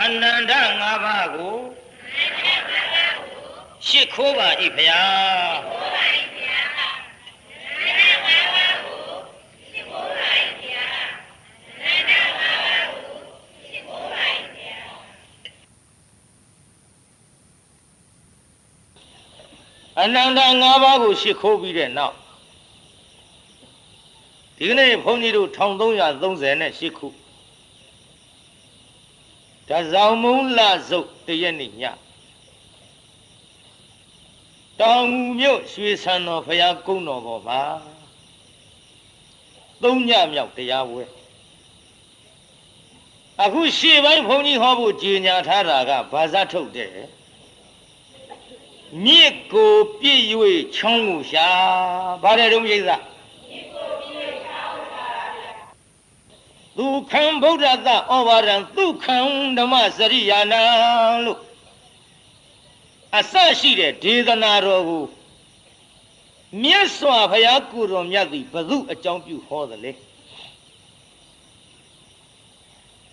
အနန္တ၅ပါးကိုရှစ်ခိုးပါ၏ဖျားအနန္တ၅ပါးကိုရှစ်ခိုးပြီးတဲ့နောက်ဒီကနေ့ဘုန်းကြီးတို့1338ခုတဇောင်မုံလစုပ်တရက်နေ့ညတောင်ငူမြို့ရွှေဆံတော်ဘုရားကုန်းတော်ပေါ်မှာသုံးညမြောက်တရားပွဲအခုရှေ့ပိုင်းဘုန်းကြီးဟောဖို့ကြေညာထားတာကဘာသာထုတ်တယ်မြစ်ကိုပြည့်၍ချောင်းကိုရှာဘာတဲ့တုံးရိသသူခံဗုဒ္ဓသဩဝါဒံသူခံဓမ္မစရိယာနံလို့အစရှိတဲ့ဒေသနာတော်ကိုမြတ်စွာဘုရားကိုယ်တော်မြတ်သည်ဘု து အကြောင်းပြုဟောတယ်လေ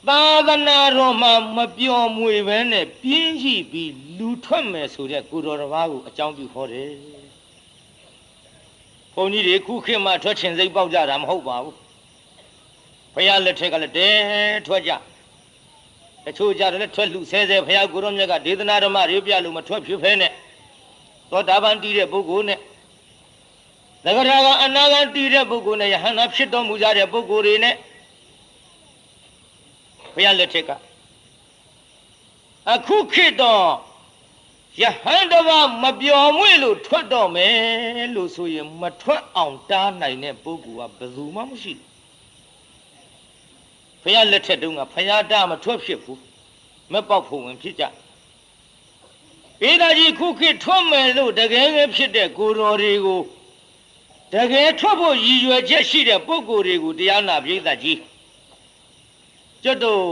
သာသနာတော်မှာမပျော်မွေပဲနဲ့ပြင်းရှိပြီးလူထွက်မယ်ဆိုတဲ့ကိုယ်တော်တစ်ပါးကိုအကြောင်းပြုဟောတယ်ဘုန်းကြီးတွေခုခေတ်မှာထွက်ချင်စိတ်ပေါက်ကြတာမဟုတ်ပါဘူးဘုရားလက်ထက်ကလည်းတဲထွက်ကြတချို့ကြတယ်လည်းထွက်လူဆဲဆဲဘုရားကိုယ်တော်မြတ်ကဒေသနာဓမ္မတွေပြလို့မထွက်ဖြစ်ဖဲနဲ့သောတာပန်တည်တဲ့ပုဂ္ဂိုလ်နဲ့သဂရကအနာဂတ်တည်တဲ့ပုဂ္ဂိုလ်နဲ့ယဟန္တာဖြစ်တော်မူကြတဲ့ပုဂ္ဂိုလ်တွေနဲ့ဘုရားလက်ထက်ကအခုခေတ်တော့ယဟန်တပါမပျော်မွေ့လို့ထွက်တော့မယ်လို့ဆိုရင်မထွက်အောင်တားနိုင်တဲ့ပုဂ္ဂိုလ်ကဘယ်သူမှမရှိဘူးဘုရားလက်ထက်တုန်းကဘုရားတားမထွက်ဖြစ်ဘူးမပေါက်ဖို့ဝင်ဖြစ်ကြဧဒါကြီးခုခေတ်ထွက်မယ်လို့တကယ်ပဲဖြစ်တဲ့ကိုယ်တော်တွေကိုတကယ်ထွက်ဖို့ရည်ရွယ်ချက်ရှိတဲ့ပုဂ္ဂိုလ်တွေကိုတရားနာပြိဿကြီးကျွတ်တို့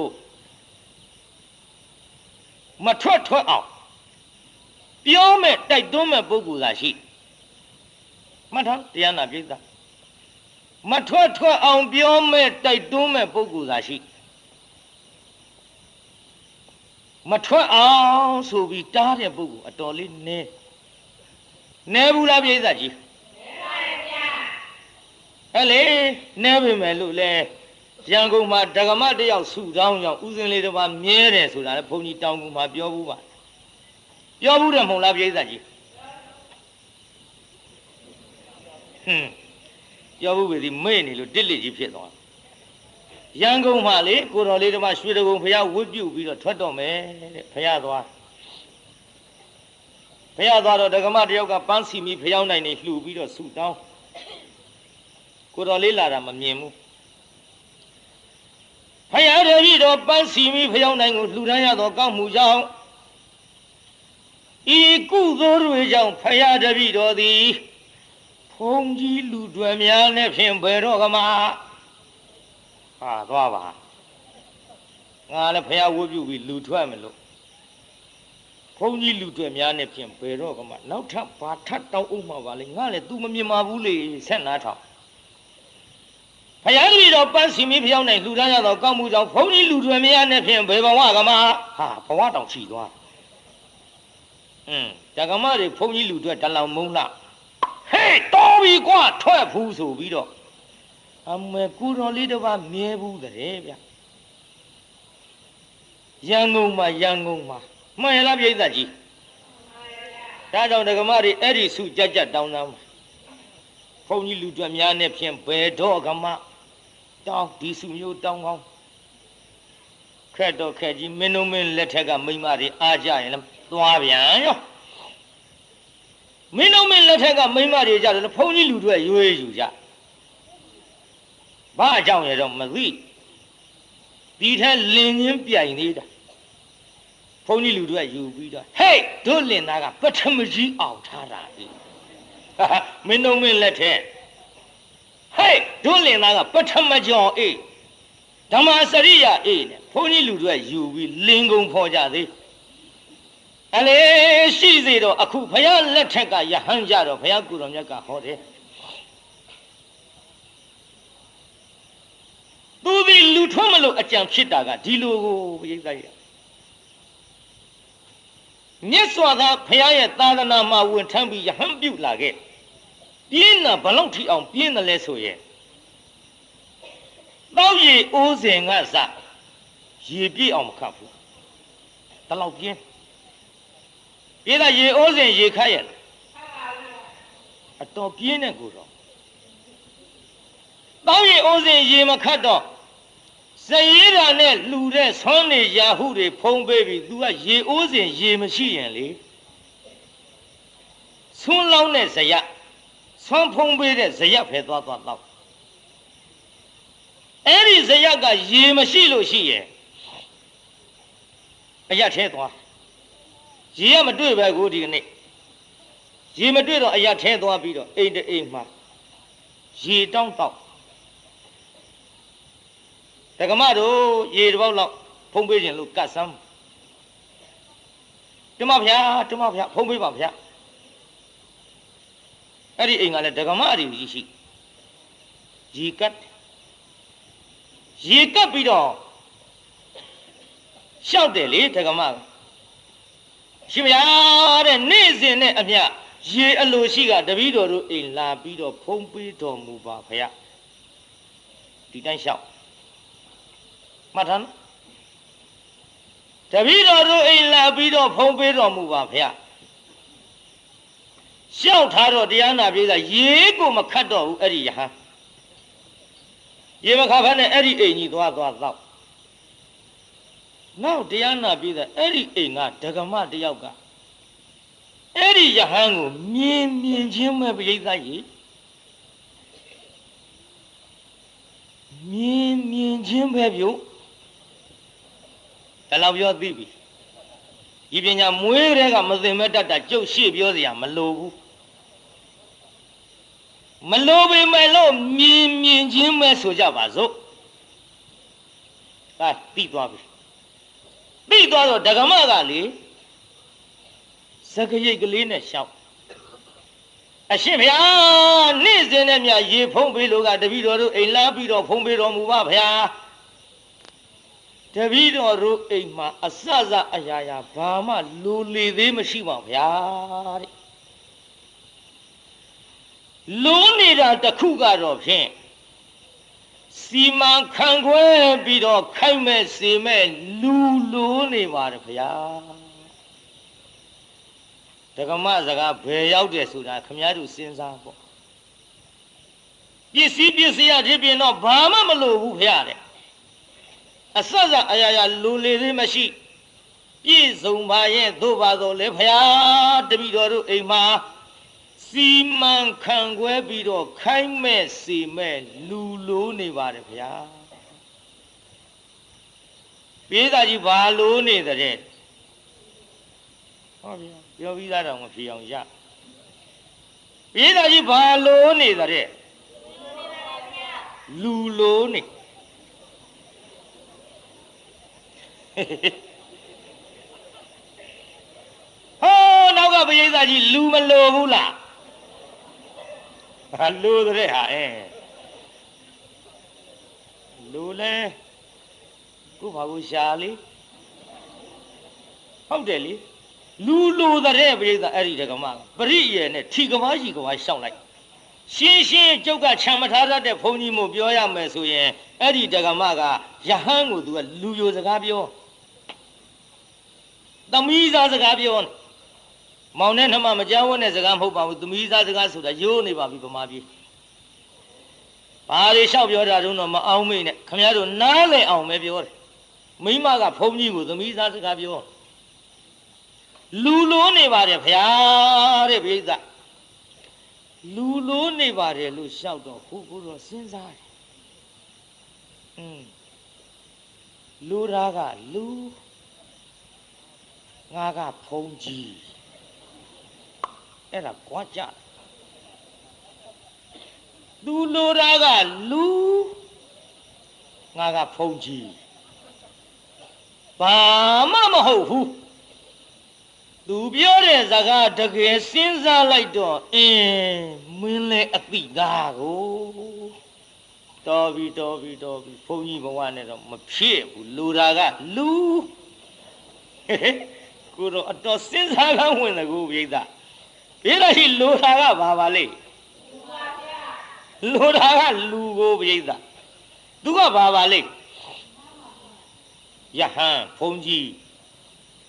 မထွက်အောင်ပြောမဲ့တိုက်တွန်းမဲ့ပုဂ္ဂိုလ်သာရှိမှတ်ထားတရားနာပြိဿမထွက်အောင်ပြောမဲ့တိုက်တွန်းမဲ့ပုဂ္ဂိုလ်သာရှိမထွက်အောင်ဆိုပြီးတားတဲ့ပုဂ္ဂိုလ်အတော်လေးနဲဘူးလားပြိဿကြီးဟဲ့လေနဲပြီမယ်လို့လဲရန်ကုန်မှာဒဂမတယောက်စုတောင်းရောက်ဥစဉ်လေးတစ်ပါးမြဲတယ်ဆိုတာလေဘုန်းကြီးတောင်းကူမှာပြောဘူးပါပြောဘူးတယ်မဟုတ်လားပြိဿကြီးပြောဘူးပဲဒီမေ့နေလို့တစ်လက်ကြီးဖြစ်သွားရန်ကုန်မှာလေကိုတော်လေးတစ်ပါးရွှေတကုံဘုရားဝတ်ပြုပြီးတော့ထွက်တော့မယ်တဲ့ဘုရားသွားတော့ဒဂမတယောက်ကပန်းစီမီဖျောင်းနိုင်နေလှူပြီးတော့စုတောင်းကိုတော်လေးလာတာမမြင်ဘူးဘုရားတပည့်တော်ပန်းစီမီဖျောင်းနိုင်ကိုလှူဒန်းရတော့ကောင်းမှုကြောင့်ဤကုသိုလ်တွေကြောင့်ဘုရားတပည့်တော်သည်ဘုန်းကြီးလူတွေများနဲ့ဖြင့်ဘယ်တော့ကမှဟာသွားပါငါလည်းဘုရားဝတ်ပြုပြီးလူထွက်မယ်လို့ဘုန်းကြီးလူတွေများနဲ့ဖြင့်ဘယ်တော့ကမှနောက်ထပ်ဘာထပ်တောင်းအောင်မှာပါလေငါလည်း तू မမြင်ပါဘူးလေဆက်နာထောင်ဘုရားတပည့်တော်ပန်းစီမီဖျောင်းနိုင်လူဒန်းရတော့ကောင်းမှုကြောင့်ဘုန်းကြီးလူတွေများနဲ့ဖြင့်ဘယ်ဘဝကမှဟာဘဝတောင်ချီသွားတက္ကမတွေဘုန်းကြီးလူတွေတလောင်မုံလားဟေးတော်ပြီကွာထွက်ဘူးဆိုပြီးတော့အမေကူတော်လေးတစ်ပါးမြဲဘူးတဲ့ဗျရန်ကုန်မှာမှန်ရလားပြိဿကြီးဒါကြောင့်တက္ကမတွေအဲ့ဒီစုကြက်တောင်းတမ်းဘုန်းကြီးလူတွေများနဲ့ဖြင့်ဘယ်တော့ကမှတောင်းဒီစုမျိုးတောင်းကောင်းခက်တော့ခက်ကြီးမင်းတို့မင်းလက်ထက်ကမိမတွေအားကြရင်လည်းသွားပြန်ရောမင်းတို့မင်းလက်ထက်ကမိမတွေကြတယ်ဘုန်းကြီးလူတွေရွေးယူကြဘာအကြောင်းရတော့မသိဒီထက်လင်ချင်းပြိုင်သေးတာဘုန်းကြီးလူတွေယူပြီးတော့ဟေးတို့လင်သားကပထမကြီးအောင်ထားတာလေမင်းတို့မင်းလက်ထက်ဟေးတို့လင်သားကပထမကြောင်အေးဓမ္မစရိယာအေးနဲ့ဘုန်းကြီးလူတွေယူပြီးလင်ကုန်ဖော်ကြသေးအလေရှိစေတော့အခုဘုရားလက်ထက်ကယဟန်ကြတော့ဘုရားကိုယ်တော်မြတ်ကဟောတယ်သူဒီလူထွက်မလို့အကြံဖြစ်တာကဒီလိုကိုပရိသတ်ရ မြတ်စွာဘုရားရဲ့သာသနာမှာဝင်ထမ်းပြီးယဟန်ပြုလာခဲ့ပြင်းတာဘလောက်ထိအောင်ပြင်းတယ်လဲဆိုရင်တောက်ရီအိုးစဉ်ကစရေပြည့်အောင်မခတ်ဘူးတလောက်ပြင်းပြေးတာရေအိုးစဉ်ရေခတ်ရဲ့အတော်ပြင်းတဲ့ကိုတော့တောက်ရီအိုးစဉ်ရေမခတ်တော့စရေးတာနဲ့လှူတဲ့ဆွမ်းနေရာဟုတွေဖုံးပေးပြီး तू ကရေအိုးစဉ်ရေမရှိရင်လေဆွန်းလောင်းတဲ့ဇယဆွမ်းဖုံးပေးတဲ့ဇယဖယ်သွားတော့အဲ့ဒီဇယကရေမရှိလို့ရှိရဲ့အရထဲသွားရေကမတွေ့ပဲကိုဒီကနေ့ရေမတွေ့တော့အရထဲသွားပြီးတော့အိမ်တအိမ်မှာရေတောင်းတော့တက္ကမတို့ရေတစ်ပေါက်လောက်ဖုံးပေးခြင်းလို့ကတ်စမ်းတမဗျာဖုံးပေးပါဗျာအဲ့ဒီအိမ်ကလည်းတက္ကမအရီရှိရေကတ်ပြီးတော့ရှောက်တယ်လေတက္ကမရှင်ဗျာတဲ့နေ့စဉ်နဲ့အမျှရေအလိုရှိကတပည့်တော်တို့အိမ်လာပြီးတော့ဖုံးပေးတော်မူပါဗျာဒီတိုင်းရှောက်မှတ်ထားနော်တပည့်တော်တို့အိမ်လာပြီးတော့ဖုံးပေးတော်မူပါဗျာရှောက်ထားတော့တရားနာပြေးတာရေကိုမခတ်တော့ဘူးအဲ့ဒီယဟန်ရေမခတ်ဖက်နဲ့အဲ့ဒီအိမ်ကြီးသွားတော့နောက်တရားနာပြေးတာအဲ့ဒီအိမ်ကဒဂမတယောက်ကအဲ့ဒီယဟန်ကိုမြင်ချင်းမဲ့ပြိဿကြီးမြင်ချင်းပဲပြုတ်ဒါလောက်ပြောသိပြီဒီပညာမွေးတဲ့ကမသိမဲ့တတ်တာကြုတ်ရှေ့ပြောစရာမလိုဘူးမလိုပေမဲ့လို့မြင်ချင်းပဲဆိုကြပါစို့ဒါပြီးသွားပြီပြီးသွားတော့ဒဂမကလေစကရိတ်ကလေးနဲ့ရှောက်အရှင်ဗျာနေ့စဉ်နဲ့မြရေဖုံးပေးလို့ကတပည့်တော်တို့အိမ်လာပြီးတော့ဖုံးပေးတော်မူပါဗျာတပည့်တော်တို့အိမ်မှာအစအရာရာဘာမှလိုလေသေးမရှိပါဗျာတဲ့လိုနေတာတစ်ခုကတော့ဖြင့်စီမံခန့်ခွဲပြီးတော့ခိုက်မဲ့စေမဲ့လူလိုနေပါတယ်ဗျာဒကမစကားဘယ်ရောက်တယ်ဆိုတာခမည်းတော်စဉ်းစားပေါ့ပစ္စည်းရဖြစ်ပြင်တော့ဘာမှမလိုဘူးဗျာတဲ့အစအရာရာလူလေသေးမရှိပြည့်စုံပါရဲ့သို့ပါတော့လေဗျာတပည့်တော်တို့အိမ်မှာစီမံခန့်ခွဲပြီးတော့ခိုင်းမဲ့စီမဲ့လူလိုနေပါတယ်ဗျာပြေးသားကြီးဘာလိုနေတဲ့ဟောဗျာပြောပြီးသားတော့မဖြေအောင်ရပြေးသားကြီးဘာလိုနေတဲ့လူလိုနေဟောနောက်ကပြေးသားကြီးလူမလိုဘူးလားဟာလိုတဲ့ဟာလိုလဲကိုဘာကိုရှာလေဟုတ်တယ်လေလူလိုတဲ့ပြိဿအဲ့ဒီတက္ကမပရိယေနဲ့ထီကမားကြီးကမားရှောက်လိုက်ရှင်းကျုပ်ကခြံမထားတတ်တဲ့ဘုန်းကြီးမို့ပြောရမယ်ဆိုရင်အဲ့ဒီတက္ကမကယဟန်ကိုသူကလူယိုစကားပြောသမီးသားစကားပြောမောင်နဲ့နှမမကြောက်ဝဲတဲ့စကားမဟုတ်ပါဘူးသမီးသားစကားဆိုတာရိုးနေပါပြီဗမာပြည်ဘာတွေလျှောက်ပြောတာတုန်းတော့မအောင်မေ့နဲ့ခင်ဗျားတို့နားလည်အောင်ပဲပြောတယ်မိမကဘုန်းကြီးကိုသမီးသားစကားပြောလူလိုနေပါတယ်ဗျာတဲ့ပြိဿလူလိုနေပါတယ်လို့လျှောက်တော့ကိုတော့စဉ်းစားတယ်လူရာကလူငါကဘုန်းကြီးအဲ့ဒါကြွားကြသူလိုတာကလူငါကဖုန်ကြီးဘာမှမဟုတ်ဘူးသူပြောတဲ့စကားတကယ်စဉ်းစားလိုက်တော့မင်းလည်းအသိသားကိုတော်ပြီဘုန်းကြီးဘဝနဲ့တော့မဖြစ်ဘူးလူတာကလူ ကိုတော့အတော်စဉ်းစားကောင်းဝင်တယ်ကိုပြိဿဘေးလာရှိလိုတာကဘာပါလိလိုတာကလူကိုပြိဿသူကဘာပါလိယဟန်ဘုန်းကြီး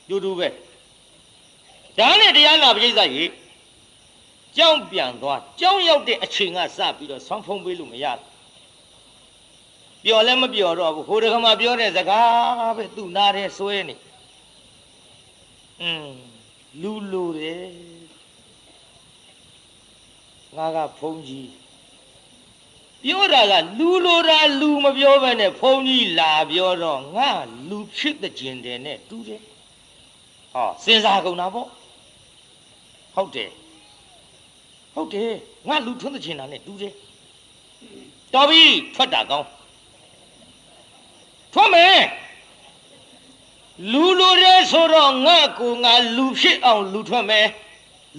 တူတူပဲဒါနဲ့တရားနာပြိဿကြီးကြောင်းပြန်သွားကြောင်းရောက်တဲ့အချိန်ကစပြီးတော့ဆောင်းဖုံးပေးလို့မရဘူးပျော်လည်းမပျော်တော့ဘူးဟိုတခါမှပြောတဲ့စကားပဲသူ့နာတဲ့ဆွဲနေလူလိုတယ်ငါကဘုန်းကြီးပြောတာကလူလိုတာလူမပြောဘဲနဲ့ဘုန်းကြီးလာပြောတော့ငါလူဖြစ်တဲ့ကျင်တယ်နဲ့တူတယ်ဟောစဉ်းစားကုန်တာပေါ့ဟုတ်တယ်ငါလူထွန်းတဲ့ကျင်တာနဲ့တူတယ်တော်ပြီထွက်တာကောင်းထွက်မယ်လူလိုတဲ့ဆိုတော့ငါကိုငါလူဖြစ်အောင်လူထွက်မယ်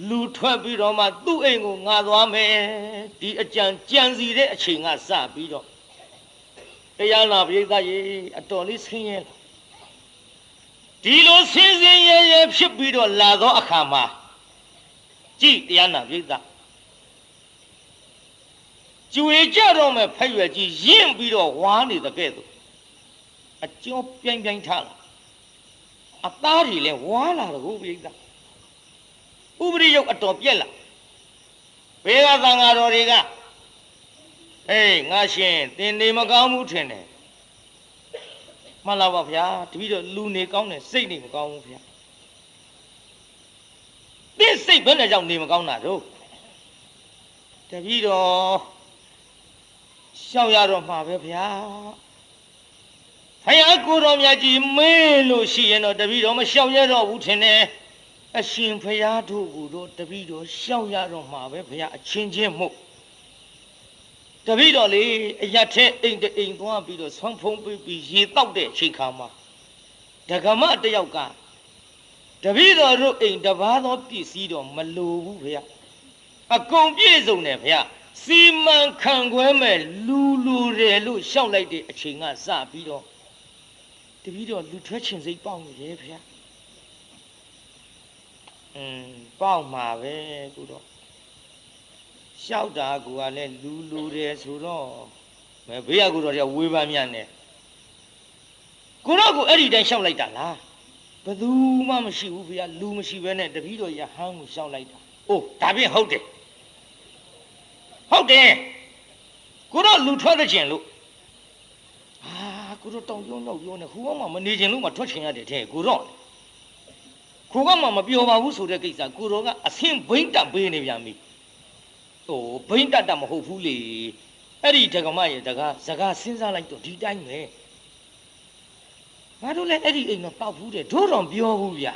လူထွက်ပြီးတော့မှသူ့အိမ်ကိုငါသွားမယ်ဒီအကြံကြံစီတဲ့အချိန်ကစပြီးတော့တရားနာပရိသတ်ရေအတော်လေးဆင်းရဲဒီလိုဆင်းရဲဖြစ်ပြီးတော့လာသောအခါမှာကြည်တရားနာပရိသတ်ကျွေကြတော့မယ်ဖက်ရွယ်ကြီးရင့်ပြီးတော့ဝါနေတဲ့ကဲ့သို့အကျော်ပြိုင်ထားလာအသားတွေလည်းဝါလာတော့ကိုပြိဿဥပရိယုတ်အတော်ပြက်လာဘေးကသံဃာတော်တွေကဟေးငါရှင်သင်နေမကောင်းဘူးထင်တယ်မှန်လားပါဗျာတပည့်တော်လူနေကောင်းတယ်စိတ်နေမကောင်းဘူးဗျာသင်စိတ်ဘယ်နဲ့ကြောင့်နေမကောင်းတာတို့တပည့်တော်ရှောက်ရတော့မှာပဲဗျာဖယားကိုတော်မြတ်ကြီးမေးလို့ရှိရင်တော့တပည့်တော်မရှောက်ရတော့ဘူးထင်တယ်အရှင်ဖယားတို့ကိုတော့တပည့်တော်ရှောက်ရတော့မှာပဲဖယားအချင်းချင်းမို့တပည့်တော်လေအရထက်အိမ်တိမ်သွားပြီးတော့ဆွမ်းဖုံးပြီးရေတောက်တဲ့အချိန်ခါမှာဒကမတယောက်ကတပည့်တော်တို့အိမ်တပါးသောပစ္စည်းတော့မလိုဘူးဖယားအကုန်ပြည့်စုံတယ်ဖယားစီမံခန့်ခွဲမဲ့လူတယ်လို့ရှောက်လိုက်တဲ့အချိန်ကစပြီးတော့တပည့်တော်လူထွက်ချင်စိတ်ပေါက်နေတယ်ဗျာပေါက်မှာပဲကိုတော့ရှောက်တာကူကလည်းလူတယ်ဆိုတော့ဘေးကကိုတော့တည်းဝေးပန်းမြတ်နေကိုတော့ကိုအဲ့ဒီတိုင်းရှောက်လိုက်တာလားဘယ်သူမှမရှိဘူးဗျာလူမရှိဘဲနဲ့တပည့်တော်ရဟန်းကိုရှောက်လိုက်တာအိုးဒါပြင်ဟုတ်တယ်ကိုတော့လူထွက်တဲ့ကျင်လို့ကိုတော့တောင်ပြုံးတော့ပြောနေဟိုကမှမနေခြင်းလို့မှထွက်ချင်ရတယ်တဲ့ကိုတော့ခိုးကမှမပြောပါဘူးဆိုတဲ့ကိစ္စကိုတော့ကအဆင့်ဘိန်းတက်ပေးနေပြန်ပြီဟိုဘိန်းတက်မဟုတ်ဘူးလေအဲ့ဒီဒကမရဲ့စကားစဉ်းစားလိုက်တော့ဒီတိုင်းပဲငါတို့လည်းအဲ့ဒီအိမ်တော့တောက်ဘူးတဲ့တို့တော့ပြောဘူးဗျ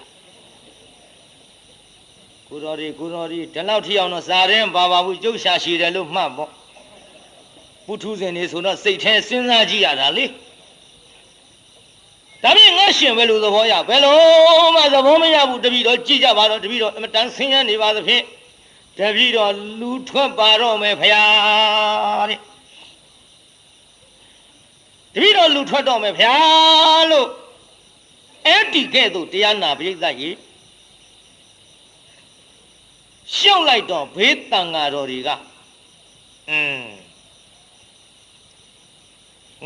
ကိုတော်ဒီဒီလောက်ထီအောင်တော့စားတယ်ပါဘူးကျုပ်ရှာရှည်တယ်လို့မှတ်ပေါ့ပုထုဇဉ်နေဆိုတော့စိတ်ထဲစဉ်းစားကြည့်ရတာလေဒါပြင်ငါရှင်ပဲလို့သဘောရဘယ်လိုမှသဘောမရဘူးတပည့်တော်ကြည့်ကြပါတော့တပည့်တော်အမတန်ဆင်းရဲနေပါသဖြင့်တပည့်တော်လူထွက်ပါတော့မယ်ဖယားတဲ့တပည့်တော်လူထွက်တော့မယ်ဖယားလို့အဲ့ဒီကဲ့သို့တရားနာပရိသတ်ကြီးရှောက်လိုက်တော့ဘေးတန်ဃာတော်တွေက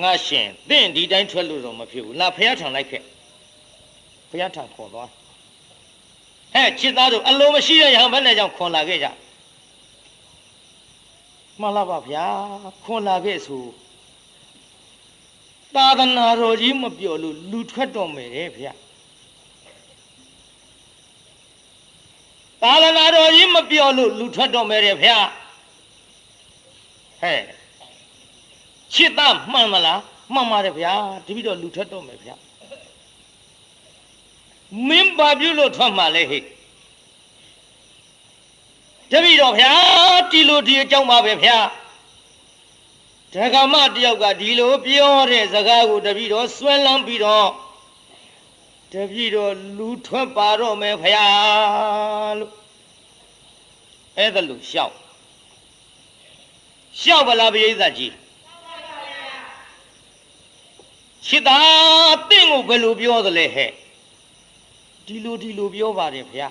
ငါရှင်သင်ဒီတိုင်းထွက်လို့တော့မဖြစ်ဘူးလာဖယားထံလိုက်ခဲ့ဖယားထံခေါ်သွားဟဲ့ချစ်သားတို့အလိုမရှိတဲ့ရဟန်းဘယ်နဲ့ကြောင့်ခွန်လာခဲ့ကြမှန်လားပါဗျာခွန်လာခဲ့ဆိုသာသနာတော်ကြီးမပြောလို့လူထွက်တော့မယ်တဲ့ဗျာသာသနာတော်ကြီးမပြောလို့လူထွက်တော့မယ်တဲ့ဗျာဟဲ့ချစ်သားမှန်မလားမှန်ပါတယ်ဗျာတပည့်တော်လူထွက်တော့မယ်ဗျာမင်းဘာပြုလို့ထွက်မှာလဲဟဲ့တပည့်တော်ဗျာဒီလိုဒီအကြောင်းပါပဲဗျာဒကမတယောက်ကဒီလိုပြောတဲ့စကားကိုတပည့်တော်ဆွဲလန်းပြီးတော့တပည့်တော်လူထွက်ပါတော့မယ်ဗျာလို့အဲ့ဒါလို့ရှောက်ပါလားပရိသတ်ကြီးရှစ်သားတင့်ကိုဘယ်လိုပြောသလဲဟဲ့ ဒီလိုပြောပါတယ်ဗျာ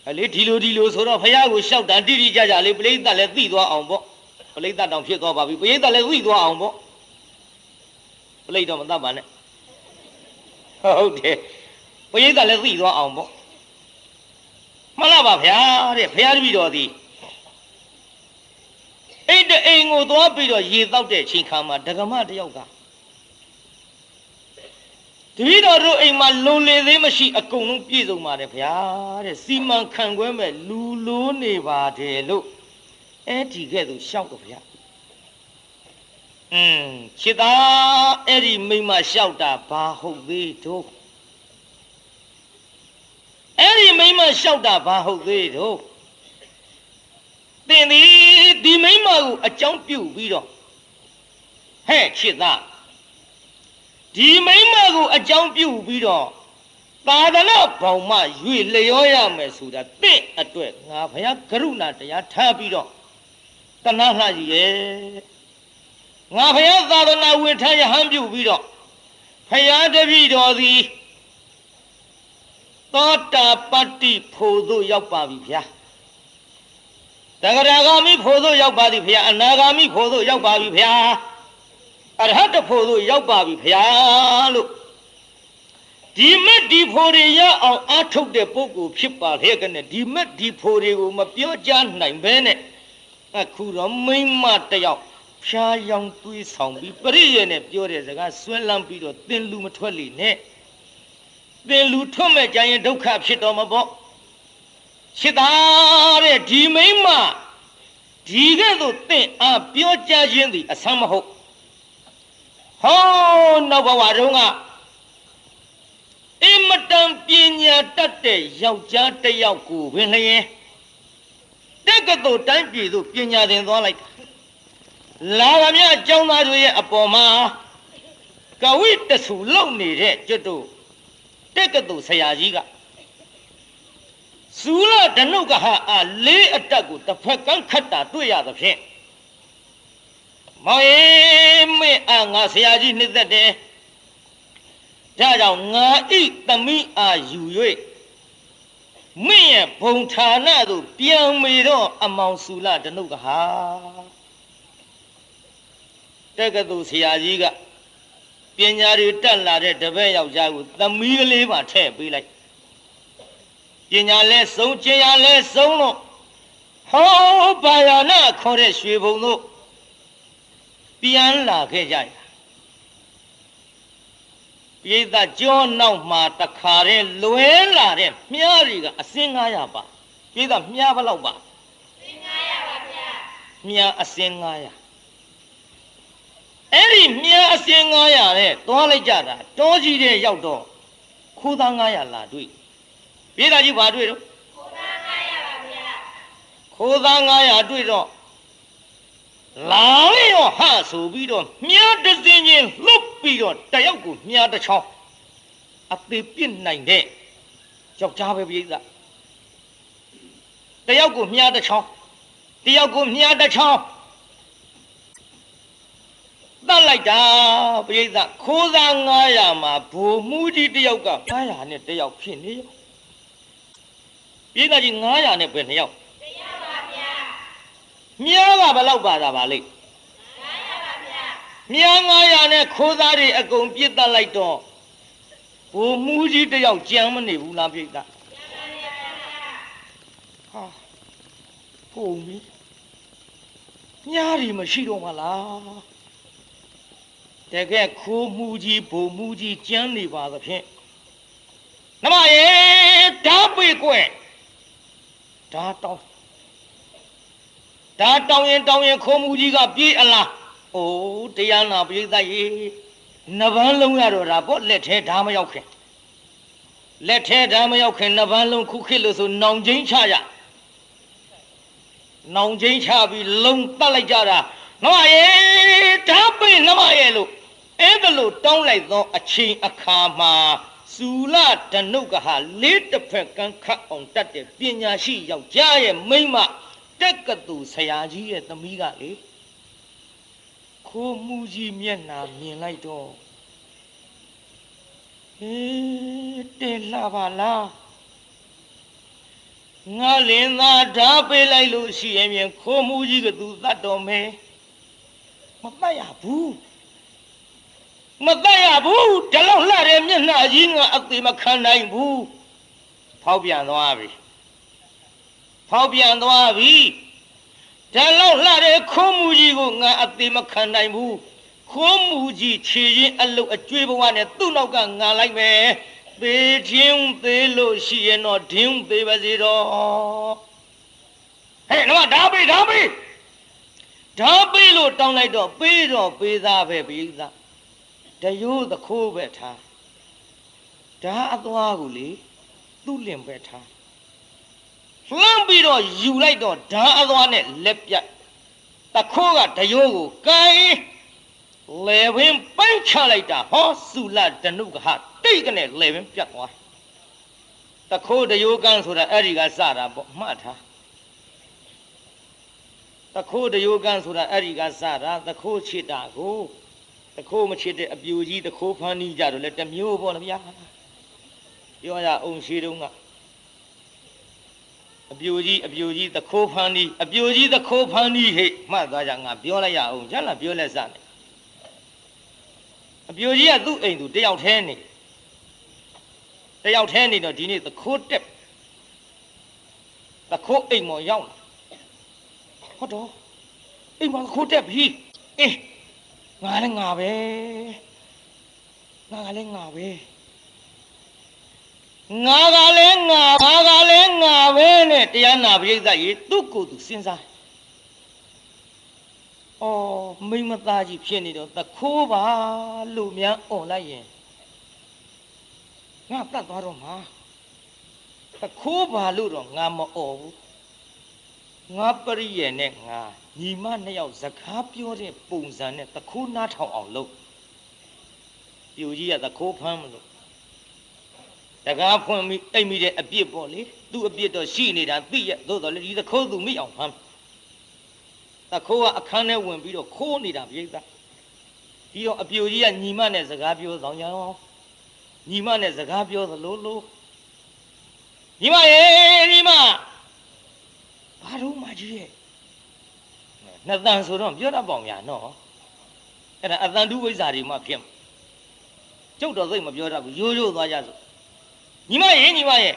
အလေဒီလိုဆိုတော့ဖះကိုရှောက်တာတိတိကျကျလေးပရိသတ်လည်းသိသွားအောင်ပေါ့ပရိသတ်တောင်ဖြစ်သွားပါပြီပရိသတ်လည်းသိသွားအောင်ပေါ့ပရိသတ်တော့မတတ်ပါနဲ့ဟုတ်တယ်ပရိသတ်လည်းသိသွားအောင်ပေါ့မှန်လားပါဗျာတဲ့ဖះတပည့်တော်သည်အဲ့တအိမ်ကိုသွားပြီးတော့ရေတောက်တဲ့ချိန်ခါမှာဒကမတယောက်ကတပည့်တော်တို့အိမ်မှာလုံလေသေးမရှိအကုန်လုံးပြည့်စုံပါတယ်ဗျာတဲ့စီမံခန့်ခွဲမဲ့လူလိုးနေပါတယ်လို့အဲ့ဒီကဲ့သို့ရှောက်တော့ဗျာခြေသားအဲ့ဒီမိမရှောက်တာဘာဟုတ်သေးတို့အဲ့ဒီမိမရှောက်တာဘာဟုတ်သေးတို့သင်ဒီမိမကိုအကြောင်းပြုပြီးတော့ဟဲ့ခြေသားဒီမိမကိုအကြောင်းပြုပြီးတော့သာသနာဘောင်မှရွေလျောရမယ်ဆိုတာတင့်အတွက်ငါဘုရားကရုဏာတရားထားပြီးတော့တဏှာလှကြီးရဲ့ငါဘုရားသာသနာဝင်ထားရဟန်းပြုပြီးတော့ဘုရားတပည့်တော်သည်သောတာပတ္တိဖို့သို့ရောက်ပါပြီဗျာတဂရဂါမိဖို့သို့ရောက်ပါသည်ဗျာအနာဂါမိဖို့သို့ရောက်ပါပြီဗျာအရဟတဖို့သို့ရောက်ပါပြီဗျာလို့ဒီမက်ဒီဖို့တွေရအောင်အားထုတ်တဲ့ပုဂ္ဂိုလ်ဖြစ်ပါလေကနဲ့ဒီမက်ဒီဖို့တွေကိုမပြောကြနိုင်ဘဲနဲ့အခုတော့မိမတယောက်ဖြားယောင်တွေးဆောင်ပြီးပရိယေနဲ့ပြောတဲ့စကားဆွဲလန်းပြီးတော့သင်လူမထွက်လေနဲ့သင်လူထွက်မဲ့ကြရင်ဒုက္ခဖြစ်တော်မှာပေါ့ရှစ်သားတဲ့ဒီမိမဒီကဲ့သို့သင်အားပြောကြခြင်းသည်အဆန်းမဟုတ်ဟောနောက်ဘဝတုန်းကအင်မတန်ပညာတတ်တဲ့ယောက်ျားတစ်ယောက်ကိုဝင်လျင်တက္ကသိုလ်တိုင်းပြည်သို့ပညာသင်သွားလိုက်လာပါမြအကြောင်းသားတို့ရဲ့အပေါ်မှာကဝိတဆူလုံနေတဲ့ကျွတ်တို့တက္ကသိုလ်ဆရာကြီးကဇူလဓနုကဟာလေးအတက်ကိုတစ်ဖက်ကန်းခတ်တာတွေ့ရသဖြင့်မောင်ရင်မင်းငါဆရာကြီးနှစ်သက်တယ်ဒါကြောင့်ငါဤသမီးအားယူ၍မင်းရဲ့ဘုံဌာနသို့ပြန်မေတော့အမောင်ဇူလဓနုကဟာတက္ကသိုလ်ဆရာကြီးကပညာတွေတက်လာတဲ့တပည့်ယောက်ျားကိုသမီးကလေးပါထည့်ပေးလိုက်ပညာလဲဆုံးကျင်ရလဲဆုံးလို့ဟောဘာယာနာခေါ်တဲ့ရွှေဘုံတို့ပြန်လာခဲ့ကြရပိဿကျောနောက်မှာတခါတည်းလွဲလာတဲ့မြားတွေကအစင်း900ပါပိဿမြားဘယ်လောက်ပါအစင်း900ပါဗျာမြားအစင်း900အဲ့ဒီမြားအစင်း900နဲ့သွားလိုက်ကြတာတောကြီးတဲ့ရောက်တော့ခိုးသား900လာတွေ့ပိဿကြီးဘာတွေ့တော့ခိုးသား900ပါဗျာခိုးသား900တွေ့တော့လာရောဟဆိုပြီးတော့မြားတစ်စင်းချင်းလှုပ်ပြီးတော့တယောက်ကိုမြားတစ်ချောင်းအသေးပြစ်နိုင်တဲ့ယောက်ျားပဲပြိဿတယောက်ကိုမြားတစ်ချောင်းတယောက်ကိုမြားတစ်ချောင်းတတ်လိုက်တာပြိဿခိုးသား900မှာဘိုလ်မှုကြီးတယောက်က900နဲ့တယောက်ဖြစ်နေရောပြိဿကြီး900နဲ့ပဲ2ယောက်မြားကဘယ်လောက်ပါတာပါလိမ့်900ပါဗျာမြား900နဲ့ခိုးသားတွေအကုန်ပြစ်တတ်လိုက်တော့ဘိုလ်မှုကြီးတယောက်ကြမ်းမနေဘူးလားပြိဿဟာဟုတ်ပြီမြားတွေမရှိတော့မလားတကယ်ခိုးမှုကြီးဘိုလ်မှုကြီးကြမ်းနေပါသဖြင့်နမရေဓာပိကွဲ့ဓာတောင်းဒါတောင်းရင်ခိုးမှုကြီးကပြေးအလားအိုးတရားနာပိဿရေနှစ်ပန်းလုံးရတော့တာပေါ့လက်ထဲဓာမရောက်ခင်လက်ထဲဓာမရောက်ခင်နှစ်ပန်းလုံးခုခေတ်လို့ဆိုနောင်ချင်းချရနောင်ချင်းချပြီးလုံးတက်လိုက်ကြတာနမရေဓာပိနမရေလို့အဲ့ဒါလို့တောင်းလိုက်သောအချိန်အခါမှာဇူလဓနုကဟာလေးတစ်ဖက်ကန်းခတ်အောင်တတ်တဲ့ပညာရှိယောက်ျားရဲ့မိန်းမတက္ကသိုလ်ဆရာကြီးရဲ့သမီးကလေခိုးမှုကြီးမျက်နှာမြင်လိုက်တော့ဟေး တဲလှပါလားငါလင်းသားဓာပေးလိုက်လို့ရှိရင်ဖြင့်ခိုးမှုကြီးကသူတတ်တော်မယ်မတတ်ရဘူးမတတ်ရဘူးဒီလောက်လှတဲ့မျက်နှာကြီးငါအသေးမခံနိုင်ဘူးဖောက်ပြန်သွားပြီဖောက်ပြန်သွားပြီဒီလောက်လှတဲ့ခိုးမှုကြီးကိုငါအသေးမခံနိုင်ဘူးခိုးမှုကြီးခြေရင်အလုတ်အကျွေးဘဝနဲ့သူ့နောက်ကငါလိုက်မယ်သေခြင်းသေးလို့ရှိရင်တော့ဒင်းသေးပါစေတော့ဟဲ့တော့ဓာပေးဓာပေးလို့တောင်းလိုက်တော့ပေးတော့ပေးသားပဲပိဿတရိုးသခိုးပဲထားဓာအသွားကိုလေသူ့လင်ပဲထားလှမ်းပြီးတော့ယူလိုက်တော့ဓာအသွားနဲ့လက်ပြတ်သခိုးကတရိုးကိုကိုင်းလေဝင်းပိုင်းချလိုက်တာဟောစုလဒနုကဟတိတ်ကနေလေဝင်းပြတ်သွားသခိုးတရိုးကန်းဆိုတာအဲ့ဒီကစတာပေါ့မှတ်ထားသခိုးတရိုးကန်းဆိုတာအဲ့ဒီကစတာသခိုးချစ်တာကိုသခိုးမချစ်တဲ့အပြူကြီးသခိုးဖမ်းနီးကြတော့လေတမျိုးပေါ့ဗျာပြောရအောင်ရှိတုန်းကအပြူကြီးသခိုးဖမ်းနီးအပြူကြီးသခိုးဖမ်းနီးဟဲ့မှတ်သွားကြငါပြောလိုက်ရအောင်ကျန်လာပြောလက်စမယ်အပြိုကြီးကသူ့အိမ်သူတယောက်ထဲနေတော့ဒီနေ့သခိုးတက်သခိုးအိမ်မော်ရောက်လာဟုတ်တော့အိမ်မော်သခိုးတက်ပြီအေးငါလည်းငါပဲငါကလည်းငါပဲနဲ့တရားနာပရိသတ်ကြီးသူ့ကိုယ်သူစဉ်းစားမိမသားကြီးဖြစ်နေတော့သခိုးပါလို့များអွန်လိုက်ရင်ငါတတ်သွားတော့မှာသခိုးပါလို့တော့ငါမអော်ဘူးငါပရိယေနဲ့ငါညီမနှစ်ယောက်စကားပြောတဲ့ပုံစံနဲ့သခိုးနားထောင်အောင်လုပ်ပြူကြီးကသခိုးဖမ်းမလို့တကားဖွင့်ပြီးအိမ်မိတဲ့အပြစ်ပေါ့လေသူ့အပြစ်တော့ရှိနေတာသိရသို့တော်လေဒီသခိုးသူမိအောင်ဖမ်းသခိုးကအခန်းထဲဝင်ပြီးတော့ခိုးနေတာပြိဿပြီးတော့အပြိုကြီးကညီမနဲ့စကားပြောဆောင်ကြအောင်ညီမနဲ့စကားပြောသလိုလိုညီမဘာလို့မကြီးရဲ့နှစ်တန်ဆိုတော့ပြောတတ်ပေါင်ညာနော်အဲ့ဒါအတန်တုဝိဇ္ဇာတွေမှဖြစ်မှာကျုပ်တော်သိမပြောတတ်ဘူးရိုးသွားကြစို့ညီမရဲ့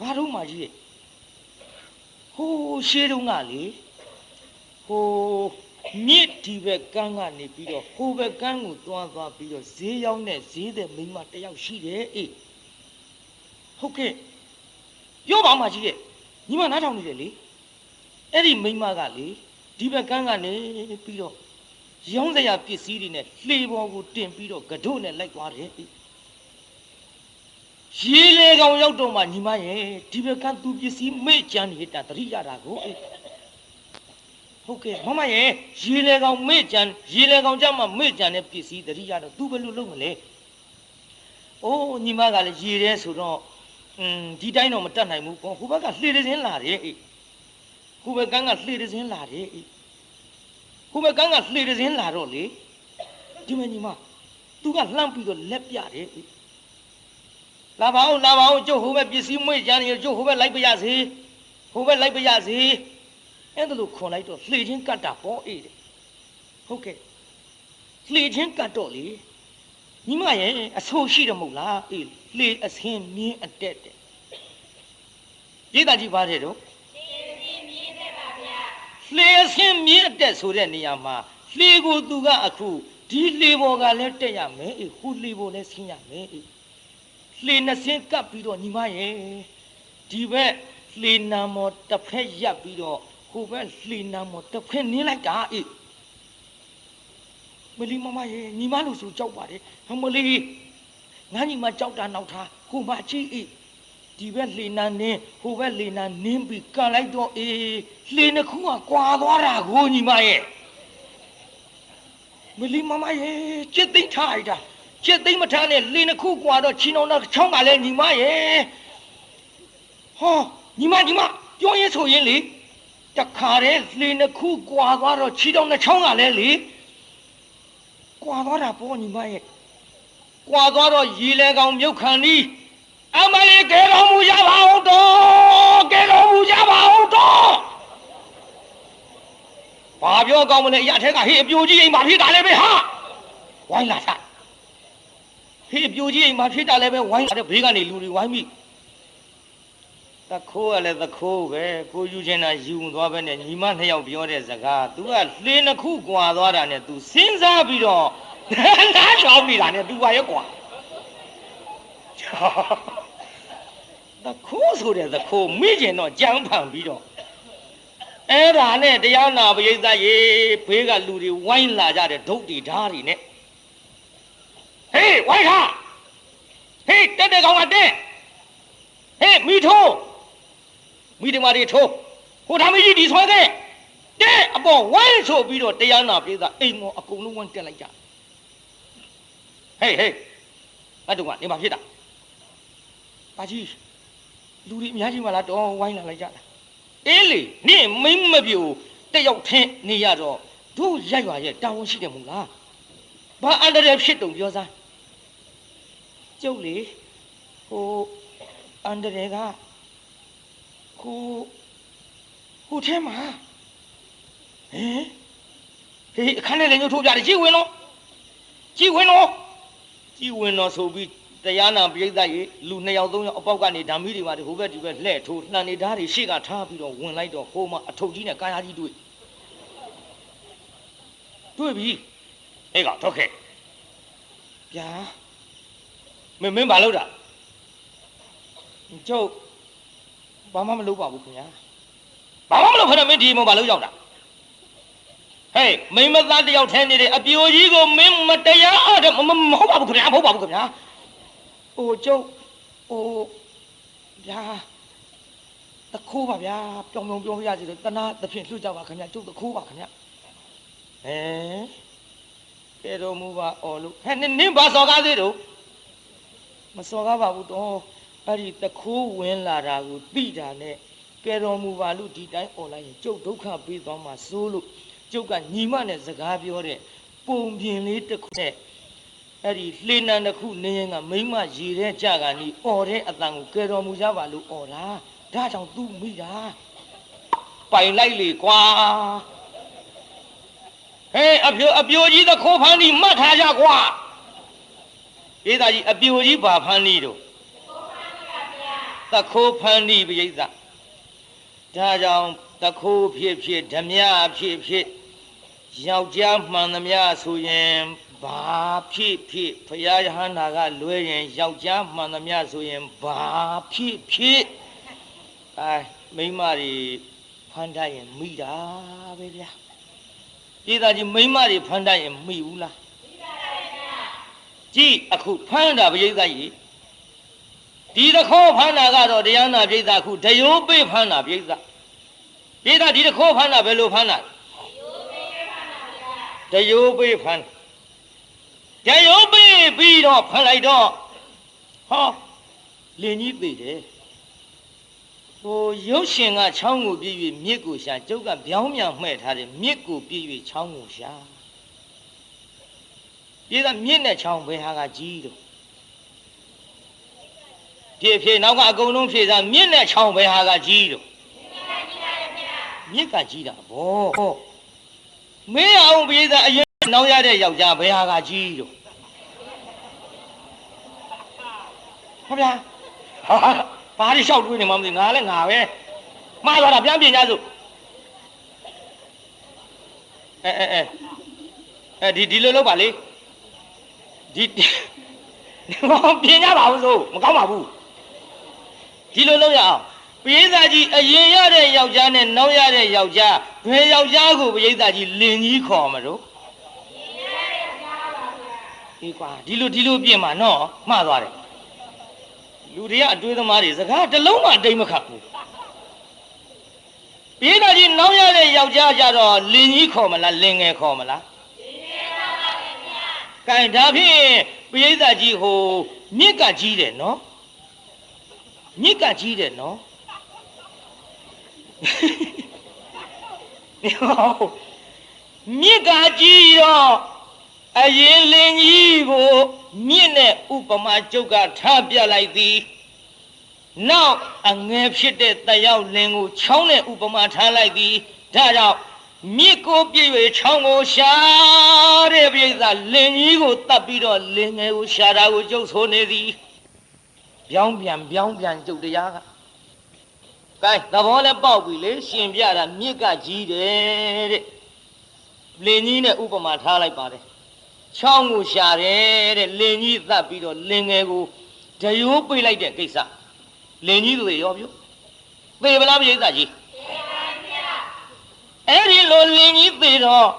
ဘာလို့မကြီးရဲ့ဟိုးရှေးတုန်းကလေမြစ်ဒီဘက်ကန်းကနေပြီးတော့ဟိုဘက်ကန်းကိုသွားပြီးတော့ဈေးရောက်တဲ့ဈေးတဲ့မိန်းမတယောက်ရှိတယ်အေးဟုတ်ကဲ့ပြောပါမှကြီးရဲ့ညီမနားထောင်နေတယ်လေအဲ့ဒီမိန်းမကလေဒီဘက်ကန်းကနေပြီးတော့ရောင်းစရာပစ္စည်းတွေနဲ့လှေပေါ်ကိုတင်ပြီးတော့ကဒုနဲ့လိုက်သွားတယ်အေးရေလေကောင်ရောက်တော့မှညီမရဲ့ဒီဘက်ကန်းသူပစ္စည်းမေ့ကြမ်းနေတာတတိရတာကိုအေးဟုတ်ကဲ့မမရဲ့ရေလေကောင်ကြမှာမေ့ကြံတဲ့ပစ္စည်းတတိယတော့ तू ဘယ်လိုလုပ်မလဲ။အိုးညီမကလည်းရေတယ်ဆိုတော့ဒီတိုင်းတော့မတတ်နိုင်ဘူးပေါ့ဟိုဘက်ကလှေတစင်းလာတယ်အေးဟိုဘက်ကန်းကလှေတစင်းလာတယ်အေးဟိုဘက်ကန်းကလှေတစင်းလာတော့လေဒီမညီမ तू ကလှမ်းပြီးတော့လက်ပြတယ်အေးလာပါဦးကျုပ်ဟိုဘက်ပစ္စည်းမေ့ကြံနေကျုပ်ဟိုဘက်လိုက်ပြရစေအဲ့ဒါလို့ခွန်လိုက်တော့လှေချင်းကတ်တာပေါ့အေးတဲ့ဟုတ်ကဲ့လှေချင်းကတ်တော့လေညီမရဲ့အဆိုးရှိတယ်မဟုတ်လားအေးလှေအစင်းမြင်းအတက်တဲ့ရေးတာကြီးပါတယ်တော့လှေအစင်းမြင်းအတက်ဆိုတဲ့နေရာမှာလှေကိုသူကအခုဒီလှေပေါ်ကလည်းတက်ရမယ်အေးဟိုလှေပေါ်လည်းဆင်းရမယ်အေးလှေနှစ်စင်းကပ်ပြီးတော့ညီမရဲ့ဒီဘက်လှေနာမော်တစ်ဖက်ရပ်ပြီးတော့ဟိုဘက်လှေနာမော်တစ်ဖက်နင်းလိုက်တာအေးမလီမမရဲ့ညီမလို့ဆိုကြောက်ပါတယ်မလီငါညီမကြောက်တာနောက်ထားဟိုမချီအေးဒီဘက်လှေနာနင်းဟိုဘက်လှေနာနင်းပြီးကန်လိုက်တော့အေးလှေနှစ်ခုကကွာသွားတာကိုညီမရဲ့မလီမမရဲ့ကြက်သိမ့်ထားလိုက်တာကြက်သိမ့်မထားနဲ့လှေနှစ်ခုကွာတော့ချီနှောင်းတော့ချောင်းကလည်းညီမရဲ့ဟောညီမပြောရင်ဆိုရင်လေတခါတည်းလှေနှစ်ခုကွာသွားတော့ချီတောင်နှချောင်းကလည်းလေကွာသွားတာပေါ့ညီမရဲ့ကွာသွားတော့ရေလေကောင်မြုပ်ခံနီး အမလေးကဲတော်မူကြပါဦးတော့ကဲတော်မူကြပါဦးတော့ဘာပြောကောင်းမလဲအရာထဲကဟေးအပြိုကြီးအိမ်မှာဖြစ်တာလည်းပဲဟာဝိုင်းလာစားဟေးအပြိုကြီးအိမ်မှာဖြစ်တာလည်းပဲဝိုင်းလာတဲ့ဘေးကနေလူတွေဝိုင်းမိသခိုးကလည်းသခိုးပဲကိုယူချင်တာယူမသွားပဲနဲ့ညီမနှစ်ယောက်ပြောတဲ့စကား तू ကလှေနှစ်ခုကွာသွားတာနဲ့ तू စဉ်းစားပြီးတော့နားချောင်းနေတာနဲ့ तू ပါရဲ့ကွာသခိုးဆိုတဲ့သခိုးမိကျင်တော့ကြမ်းဖန်ပြီးတော့အဲ့ဒါနဲ့တရားနာပရိသတ်ရေဘေးကလူတွေဝိုင်းလာကြတဲ့ဒုတ်တီဓားတွေနဲ့ဟေးဝိုင်းထားဟေးတက်တဲ့ကောင်ကတက်ဟေးမိထိုးမိတမတွေထိုးဟိုဓာမကြီးဒီဆွဲခဲ့တဲ့အပေါ်ဝိုင်းဆိုပြီးတော့တရားနာပရိသတ်အိမ်မောအကုန်လုံးဝန်းတက်လိုက်ကြဟေးအဲ့တုန်းကနေမှာဖြစ်တာပါကြီးလူတွေအများကြီးမလားတော့ဝိုင်းလာလိုက်ကြတာအေးလေနင့်မိမ့်မပြူတက်ရောက်ထင်းနေရတော့တို့ရက်ရွာရဲ့တာဝန်ရှိတယ်မို့လားဘာအန္တရာယ်ဖြစ်တုံပြောစမ်းကျုပ်လေဟိုအန္တရာယ်ကဟိုထဲမှာဟင်ဟေးအခန်းထဲလည်းညှို့ထိုးပြတယ်ကြည်ဝင်တော့ဆိုပြီးတရားနာပရိသတ်ရေလူ2ယောက်3ယောက်အပေါက်ကနေဓာမီတွေပါဟိုဘက်ဒီဘက်လှဲ့ထိုးနှံနေဓာတ်တွေရှေ့ကထားပြီးတော့ဝင်လိုက်တော့ဟိုမှာအထုပ်ကြီးနဲ့ကာယာကြီးတွေ့ပြီဟဲ့ကောင်ထုတ်ခဲ့ဗျာမင်းဘာလုပ်တာကျုပ်ဘာမှမလုပ်ပါဘူးခင်ဗျာဘာမှမလုပ်ခဏမင်းဒီမှာဘာလုပ်ရောက်တာဟေးမိမသားတယောက်ထဲနေတယ်အပြိုကြီးကိုမင်းမတရားအားမဟုတ်ပါဘူးခင်ဗျာဟိုကျုပ်ဟိုဗျာတခိုးပါဗျာပြောင်းပြရစီတော့တနာသဖြင့်လှုပ်ကြပါခင်ဗျာကျုပ်တခိုးပါခင်ဗျာကဲတော်မူပါအော်လို့ဟဲ့နင်းဘာစော်ကားသေးတော့မစော်ကားပါဘူးတော့အဲ့ဒီတခိုးဝင်လာတာကိုသိတာနဲ့ကဲတော်မူပါလို့ဒီတိုင်းអော်လိုက်ရင်ကျုပ်ဒုက္ခပေးသွားမှာစိုးလို့ကျုပ်ကညီမနဲ့စကားပြောတဲ့ပုံပြင်လေးတစ်ခုနဲ့အဲ့ဒီလှေနံတစ်ခုနေရင်ကမိမရေတဲ့ကြကနီអော်တဲ့အတန်ကိုကဲတော်မူကြပါလို့អော်တာဒါကြောင့်သူ့မိတာပိုင်လိုက်လေကွာဟဲ့အပြိုကြီးသခိုးဖန်းဒီမှတ်ထားကြကွာဒေသကြီးအပြိုကြီးဘာဖန်းဒီတို့သခိုးဖန်းဒီပရိသတ်ဒါကြောင့်သခိုးဖြစ်ဓမြဖြစ်ယောက်ျားမှန်သမျှဆိုရင်ဘာဖြစ်ဖရာယဟန္တာကလွဲရင်ယောက်ျားမှန်သမျှဆိုရင်ဘာဖြစ်မိန်းမတွေဖမ်းတတ်ရင်မိတာပဲဗျာဒေသကြီးမိန်းမတွေဖမ်းတတ်ရင်မိဘူးလားမိပါပါဗျာကြည့်အခုဖမ်းတာပရိသတ်ကြီးဒီတခေါဖမ်းတာကတော့တရားနာပရိသတ်အခုဒယိုးပေးဖမ်းတာပရိသတ်ဒေသဒီတခေါဖမ်းတာဘယ်လိုဖမ်းတာဒယိုးပေးဖမ်းပြီးတော့ဖမ်းလိုက်တော့ဟောလင်းကြီးသေးတယ်ဟိုရုပ်ရှင်ကချောင်းကိုပြည့်၍မြစ်ကိုရှာကျုပ်ကဗျောင်းမြန်မှဲ့ထားတယ်မြစ်ကိုပြည့်၍ချောင်းကိုရှာပြည်သားမြစ်နဲ့ချောင်းဘယ်ဟာကကြီးတော့ဖြည့်နောက်ကအကုန်လုံးဖြည့်စားမြစ်နဲ့ချောင်းဘယ်ဟာကကြီးတော့မြစ်ကကြီးတာဗောမင်းအောင်ပြည်သားအရင်နောက်ရတဲ့ယောက်ျားဘယ်ဟာကကြီးတော့ဟုတ်ဗျာဘာတွေလျှောက်တွေးနေမှမသိငါလည်းငါပဲမှားသွားတာပြန်ပြင်ကြစို့ဒီလိုလုပ်ပါလေဒီပြင်ကြပါဦးစို့မကောင်းပါဘူးဒီလိုလုပ်ရအောင်ပရိသတ်ကြီးအရင်ရတဲ့ယောက်ျားနဲ့နောက်ရတဲ့ယောက်ျားဘယ်ယောက်ျားကိုပရိသတ်ကြီးလင်ကြီးခေါ်မလို့ဒီကွာဒီလိုပြင်မှာနော်မှားသွားတယ်လူတွေကအတွေးသမားတွေစကားတစ်လုံးမှတိတ်မခတ်ဘူးပြည်သားကြီးနောက်ရတဲ့ယောက်ျားကြတော့လင်ကြီးခေါ်မလားလင်ငယ်ခေါ်မလားလင်ငယ်ပါပါခင်ဗျာကဲဒါဖြင့်ပြည်သားကြီးဟိုမြစ်ကကြီးတယ်နော်မြစ်ကကြီးတယ်နော်မြစ်ကကြီးတော့အရင်လင်ကြီးကိုမြင့်နဲ့ဥပမာကျုပ်ကထားပြလိုက်သည် နောက်အငယ်ဖြစ်တဲ့တယောက်လင်းကိုချောင်းနဲ့ဥပမာထားလိုက်သည်ဒါကြောင့်မြစ်ကိုပြည့်၍ချောင်းကိုရှာတဲ့ပြိဿလင်းကြီးကိုတတ်ပြီးတော့လင်းငယ်ကိုရှာတာကိုကျုပ်ဆိုနေသည်ပြောင်းပြန်ကျုပ်တရားကကဲသဘောလည်းပေါက်ပြီလေရှင်ပြတာမြစ်ကကြီးတယ်တဲ့လင်းကြီးနဲ့ဥပမာထားလိုက်ပါတယ်ချောင်းကိုရှာတယ်တဲ့လင်းကြီးတတ်ပြီးတော့လင်းငယ်ကိုဒရိုးပိတ်လိုက်တဲ့ကိစ္စလင်းကြီးတွေရောပြုသေဗလားပြိဿကြီးအဲ့ဒီလိုလင်းကြီးသေတော့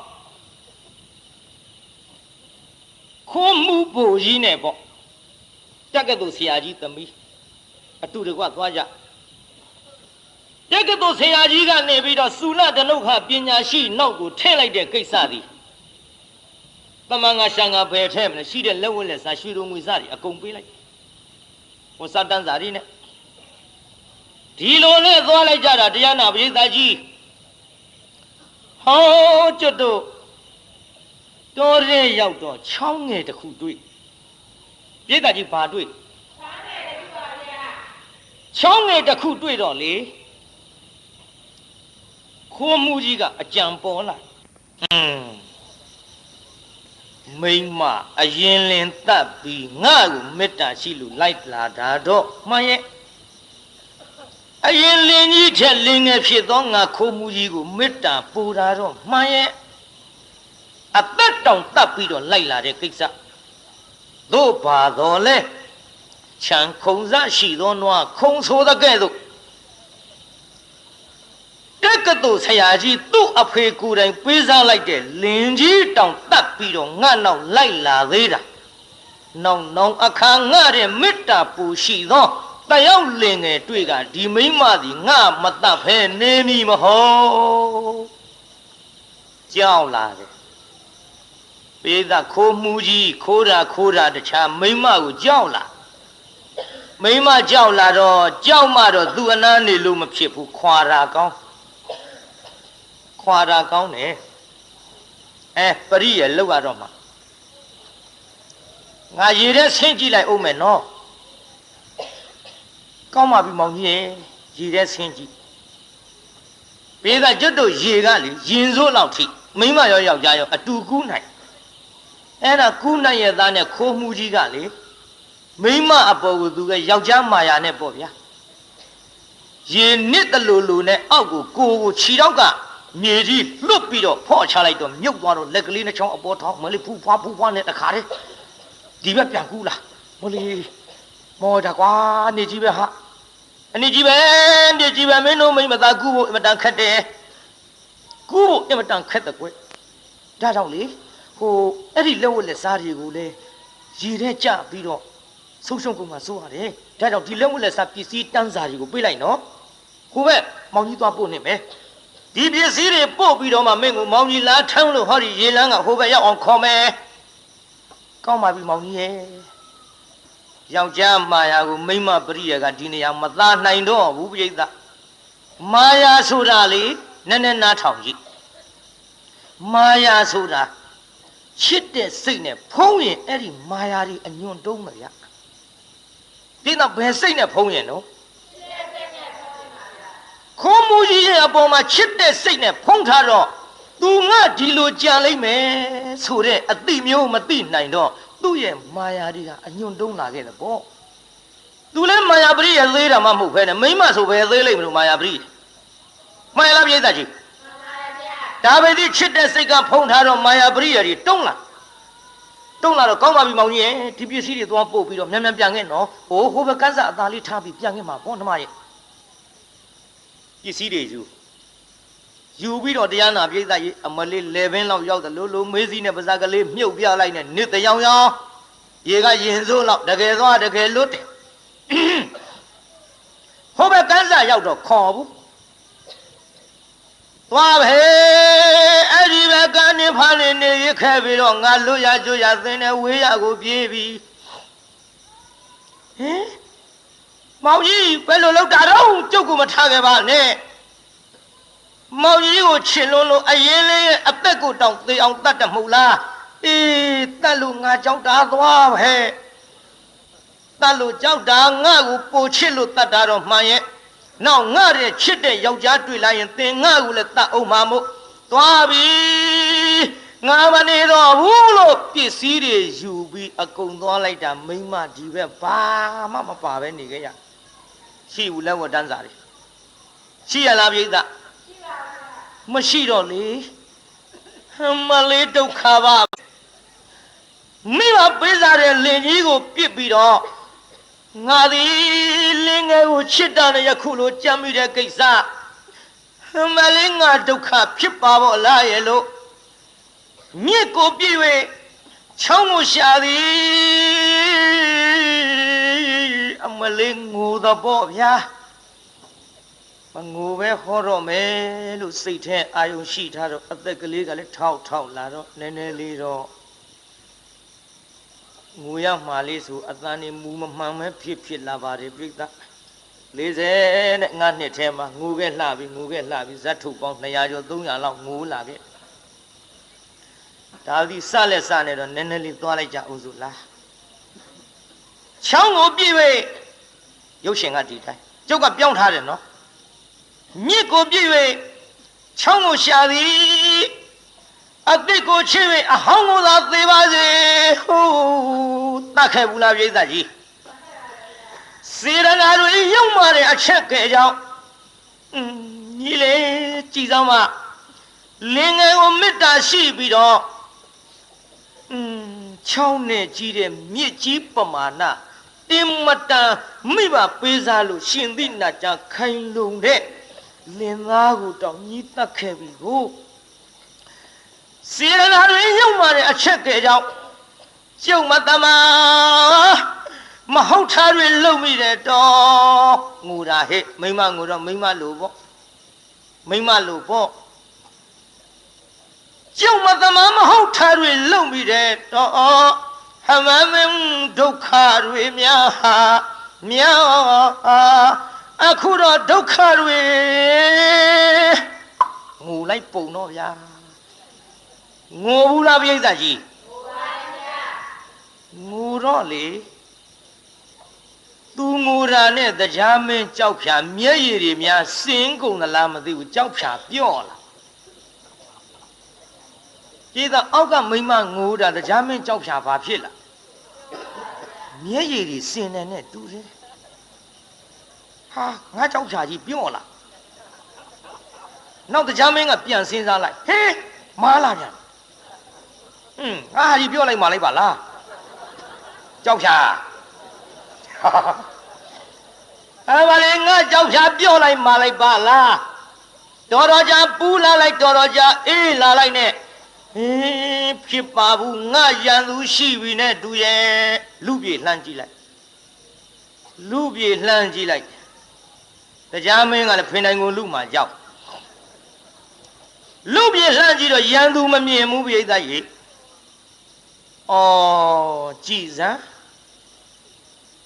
ခိုးမှုဖို့ကြီးနဲ့ပေါ့တက်ကတူဆရာကြီးသမီးအတူတကွသွားကြတက်ကတူဆရာကြီးကနေပြီးတော့သုလဒနုခပညာရှိနောက်ကိုထည့်လိုက်တဲ့ကိစ္စသည်တမန်ငါရှံငါဘယ်ထဲမလဲရှိတဲ့လက်ဝက်လက်စားရွှေတော်ငွေစားတွေအကုန်ပေးလိုက်ဟိုစတန်းစားတွေနဲ့ဒီလိုနဲ့သွားလိုက်ကြတာတရားနာပရိသတ်ကြီးဟောကျွတ်တို့တော်ရဲရောက်တော့ချောင်းငယ်တစ်ခုတွေ့ပရိသတ်ကြီးဘာတွေ့ချောင်းငယ်တစ်ခုတွေ့တော့လေခိုးမှုကြီးကအကြံပေါ်လာမိမအရင်လင်တတ်ပြီးငါ့ကိုမေတ္တာရှိလို့လိုက်လာတာတော့မှန်ရဲ့အရင်လင်ကြီးချက်လင်ငယ်ဖြစ်သောငါခိုးမှုကြီးကိုမေတ္တာပူတာတော့မှန်ရဲ့အသက်တောင်တတ်ပြီးတော့လိုက်လာတဲ့ကိစ္စသို့ပါတော့လဲချံခုံစားရှိသောနွားခုံဆိုတဲ့ကဲ့သို့တက်ကတူဆရာကြီးသူ့အဖေကိုယ်တိုင်ပေးစားလိုက်တဲ့လင်ကြီးတောင်တတ်ပြီးတော့ငါ့နောက်လိုက်လာသေးတာနောင်အခါငါတဲ့မေတ္တာပူရှိသောတယောက်လင်ငယ်တွေ့ကဒီမိမသည်ငါမတတ်ဖဲနေမီမဟုတ်ကြောက်လာတယ်ပေသာခိုးမှုကြီးခိုးတာတခြားမိမကိုကြောက်လာမိမကြောက်လာတော့ကြောက်မှတော့သူ့အနားနေလို့မဖြစ်ဘူးခွာတာကောင်းတယ်ပရိရဲ့လောက်ရတော့မှငါရေထဲဆင်းကြည့်လိုက်အောင်မယ်နော်ကောင်းပါပြီမောင်ကြီးရေထဲဆင်းကြည့်ပေသာကျွတ်တို့ရေကလေရင်စိုးလောက်ထိမိမရောယောက်ျားရောအတူကူးနိုင်အဲ့ဒါကူးနိုင်ရဲ့သားနဲ့ခိုးမှုကြီးကလေမိမအပေါ်ကိုသူကယောက်ျားမာယာနဲ့ပေါ့ဗျာရေနစ်တလူနဲ့အောက်ကိုခြေတော့ကမြေကြီးလွတ်ပြီးတော့ဖော့ချလိုက်တော့မြုပ်သွားတော့လက်ကလေးနှချောင်းအပေါ်ထောင်းမလေးဖူးဖွားနဲ့တခါတည်းဒီဘက်ပြန်ကူးလာမလေးမော်တာကွာနေကြီးပဲဟာအနေကြီးပဲမင်းတို့မိမသားကူးဖို့အမတန်ခက်တယ်ကူးဖို့အမတန်ခက်တဲ့ကွယ်ဒါကြောင့်လေဟိုအဲ့ဒီလက်ဝက်လက်စားတွေကိုလေရေထဲကျပြီးတော့ဆုံးရှုံးကုန်မှစိုးရတယ်ဒါကြောင့်ဒီလက်ဝက်လက်စားပစ္စည်းတန်းစာတွေကိုပေးလိုက်နော်ဟိုဘက်မောင်ကြီးသွားပို့နေမယ်ဒီပစ္စည်းတွေပို့ပြီးတော့မှမင်းကိုမောင်ကြီးလားထမ်းလို့ဟောဒီရေလန်းကဟိုဘက်ရောက်အောင်ခေါ်မယ်ကောင်းပါပြီမောင်ကြီးရဲ့ယောက်ျားမာယာကိုမိန်းမပရိယကဒီနေရာမသားနိုင်တော့ဘူးပြိဿမာယာဆိုတာလေနည်းနည်းနားထောင်ကြည့်မာယာဆိုတာချစ်တဲ့စိတ်နဲ့ဖုံးရင်အဲ့ဒီမာယာတွေအညွန့်တုံးမရဒီတော့ဘယ်စိတ်နဲ့ဖုံးရင်နော်ခိုးမှုကြီးရဲ့အပေါ်မှာချစ်တဲ့စိတ်နဲ့ဖုံးထားတော့သူငါဒီလိုကြံလိုက်မယ်ဆိုတဲ့အတိမျိုးမသိနိုင်တော့သူ့ရဲ့မာယာတွေကအညွန့်တုံးလာခဲ့တယ်ပေါ့သူလည်းမာယာပရိရဲ့သေးတာမှမဟုတ်ပဲနဲ့မိမဆိုပဲသေးလိုက်မလို့မာယာပရိမှန်လားပြိဿကြီးဒါပဲဒီချစ်တဲ့စိတ်ကဖုံးထားတော့မာယာပရိရဲ့တုံးလာတော့ကောင်းပါပြီမောင်ကြီးရဲ့ဒီပစ္စည်းတွေသွားပို့ပြီးတော့မြန်ပြန်ခဲ့နော်ဟိုဘက်ကန်းစားအသားလေးထားပြီးပြန်ခဲ့မှာပေါ့နှမရဲ့ပစ္စည်းတွေယူပြီးတော့တရားနာပြိဿကြီးအမလေး11လောက်ရောက်တယ်လို့မေးစီနဲ့ပါးစပ်ကလေးမြုပ်ပြလိုက်နဲ့နှစ်တယောင်ရေကရင်စိုးလောက်တကယ်သွားတကယ်လွတ်တယ်ဟိုဘက်ကန်းစားရောက်တော့ခေါ်ဘူးသွားပဲအဲ့ဒီဘက်ကနေဖားနေရခဲ့ပြီးတော့ငါလွတ်ရကျွရသင်းနဲ့ဝေးရကိုပြေးပြီဟင်မောင်ကြီးဘယ်လိုလုပ်တာတော့ကျုပ်ကမထားခဲ့ပါနဲ့မောင်ကြီးကိုချစ်လို့အရင်လေးရဲ့အသက်ကိုတောင်သေအောင်တတ်တယ်မဟုတ်လားအေးတတ်လို့ငါကြောင့်တားသွားပဲ တတ်လို့ကြောက်တာငါ့ကိုပိုချစ်လို့တတ်တာတော့မှန်ရဲ့နောက်ငါရဲ့ချစ်တဲ့ယောက်ျားတွေ့လိုက်ရင်သင်ငါ့ကိုလည်းတတ်အောင်မှာမို့သွားပြီငါမနေတော့ဘူးလို့ပစ္စည်းတွေယူပြီးအကုန်သွားလိုက်တာမိမဒီပဲဘာမှမပါပဲနေခဲ့ရရှိဘူးလဲဝတ်တန်းစားတွေရှိရလားပြိဿမရှိတော့လေမလေးဒုက္ခပါမိဘပေးစားတဲ့လင်ကြီးကိုပြစ်ပြီးတော့ငါသည်လင်ငယ်ကိုချစ်တာနဲ့ယခုလိုကြမ်းမိတဲ့ကိစ္စမလေးငါဒုက္ခဖြစ်ပါပေါ့လားရဲ့လို့မြစ်ကိုပြည့်၍ချောင်းကိုရှာသည်အမလေးငိုတော့ပေါ့ဗျာမငိုပဲဟောတော့မယ်လို့စိတ်ထဲအာယုံရှိထားတော့အသက်ကလေးကလည်းထောက်လာတော့နည်းနည်းလေးတော့ငိုရမှာလေးဆိုအတန်နေမူမမှန်ပဲဖြစ်လာပါတယ်ပြိဿ40နဲ့ငါနှစ်ထဲမှာငိုခဲ့လှပြီဇတ်ထုတ်ပေါင်း200ကျော်300လောက်ငိုလာခဲ့ဒါဒီစလက်စနဲ့တော့နည်းနည်းလေးသွားလိုက်ကြအောင်ဆိုလားချောင်းကိုပြည့်၍ရုပ်ရှင်ကဒီတိုင်းကျုပ်ကပြောင်းထားတယ်နော်မြစ်ကိုပြည့်၍ချောင်းကိုရှာသည်အတိတ်ကိုချစ်၍အဟောင်းကိုသာသေပါစေဟိုးတတ်ခဲ့ဘူးလားပြိဿကြီးစေရနာတွေရုံမာတဲ့အချက်ကဲကြောင့်ညီလေကြည်ဆောင်မလင်ငယ်ကိုမေတ္တာရှိပြီးတော့ချောင်းနဲ့ကြီးတဲ့မြစ်ကြီးပမာဏတင်မတန်မိဘပေးစားလို့ရှင်သည့်နာကြခိုင်လုံတဲ့လင်သားကိုတောင်ညီးတတ်ခဲ့ပြီကိုစေရနာတွေရုံမာတဲ့အချက်ကဲကြောင့်ကျုပ်မတမမဟုတ်ထားတွေလုံမိတယ်တော့ငိုတာဟဲ့မိမငိုတော့မိမလို့ပေါ့ကျုပ်မတမမဟုတ်ထားတွေလုံမိတယ်တော့ဟမမင်းဒုက္ခတွေများအခုတော့ဒုက္ခတွေငိုလိုက်ပုံတော့ဗျာငိုဘူးလားပြိဿကြီးငိုတော့လေသူငိုတာနဲ့တရားမင်းကြောက်ဖြာမျက်ရည်တွေများစင်းကုန်သလားမသိဘူးကြောက်ဖြာပြော့လာကျေသာအောက်ကမိမငိုတာတရားမင်းကြောက်ဖြာဘာဖြစ်လာမျက်ရည်တွေစင်တယ်နဲ့တူတယ်ဟာငါကြောက်ဖြာကြီးပြော့လာနောက်တရားမင်းကပြန်စဉ်းစားလိုက်ဟေးမားလာပြန်ငါဟာကြီးပြော့လိုက်မှလိုက်ပါလားကြောက်ဖြာဘာလဲငါကြောက်ဖြာပြော့လိုက်မှလိုက်ပါလားတော်ကြာပူလာလိုက်တော်ကြာအေးလာလိုက်နဲ့ဖြစ်ပါဘူးငါရန်သူရှိပြီနဲ့တူရဲ့လူပြေလှမ်းကြည့်လိုက်တရားမင်းကလည်းဖင်တိုင်ကိုလူမှကြောက်လူပြေလှမ်းကြည့်တော့ရန်သူမမြင်ဘူးပြိဿကြီးကြည်စမ်း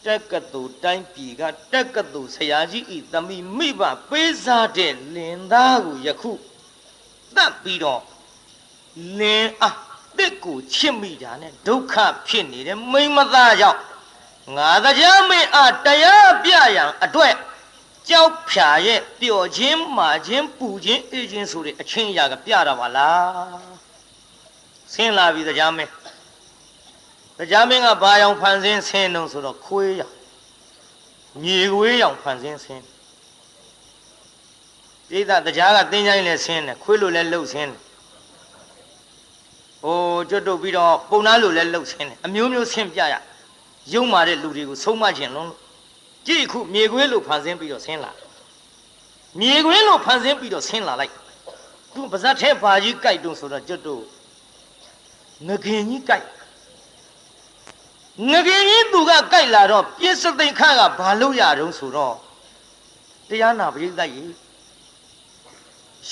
တက္ကသိုလ်တိုင်းပြည်ကတက္ကသိုလ်ဆရာကြီးဤသမီးမိဘပေးစားတဲ့လင်သားကိုယခုတတ်ပြီးတော့လင်အားတစ်ကိုချစ်မိတာနဲ့ဒုက္ခဖြစ်နေတဲ့မိမသားကြောင့်ငါတရားမင်းအားတရားပြရန်အတွက်ကြောက်ဖြာရဲ့ပျော်ခြင်းမာခြင်းပူခြင်းအေးခြင်းဆိုတဲ့အချင်းအရာကပြတာပါလားဆင်းလာပြီတရားမင်းကဘာရောင်ဖန်ဆင်းဆင်းတော့ဆိုတော့ခွေးရောင်မြေခွေးရောင်ဖန်ဆင်းဆင်းပြိဿတရားကတင်းချိုင်းလည်းဆင်းတယ်ခွေးလိုလည်းလှုပ်ဆင်းတယ်ကျွတ်တုတ်ပြီးတော့ပုံနာလိုလည်းလှုပ်ဆင်းတယ်အမျိုးမျိုးဆင်းပြရရုံမာတဲ့လူတွေကိုဆုံးမခြင်းလုံးကြည့်ခုမြေခွေးလိုဖန်ဆင်းပြီးတော့ဆင်းလာလိုက်သူပါဇက်ထဲဘာကြီးကြိုက်တုံးဆိုတော့ကျွတ်တုတ်ငခင်ကြီးကြိုက်သူကကြိုက်လာတော့ပြစ္ဆသိခကဘာလို့ရတုံးဆိုတော့တရားနာပရိသတ်ကြီး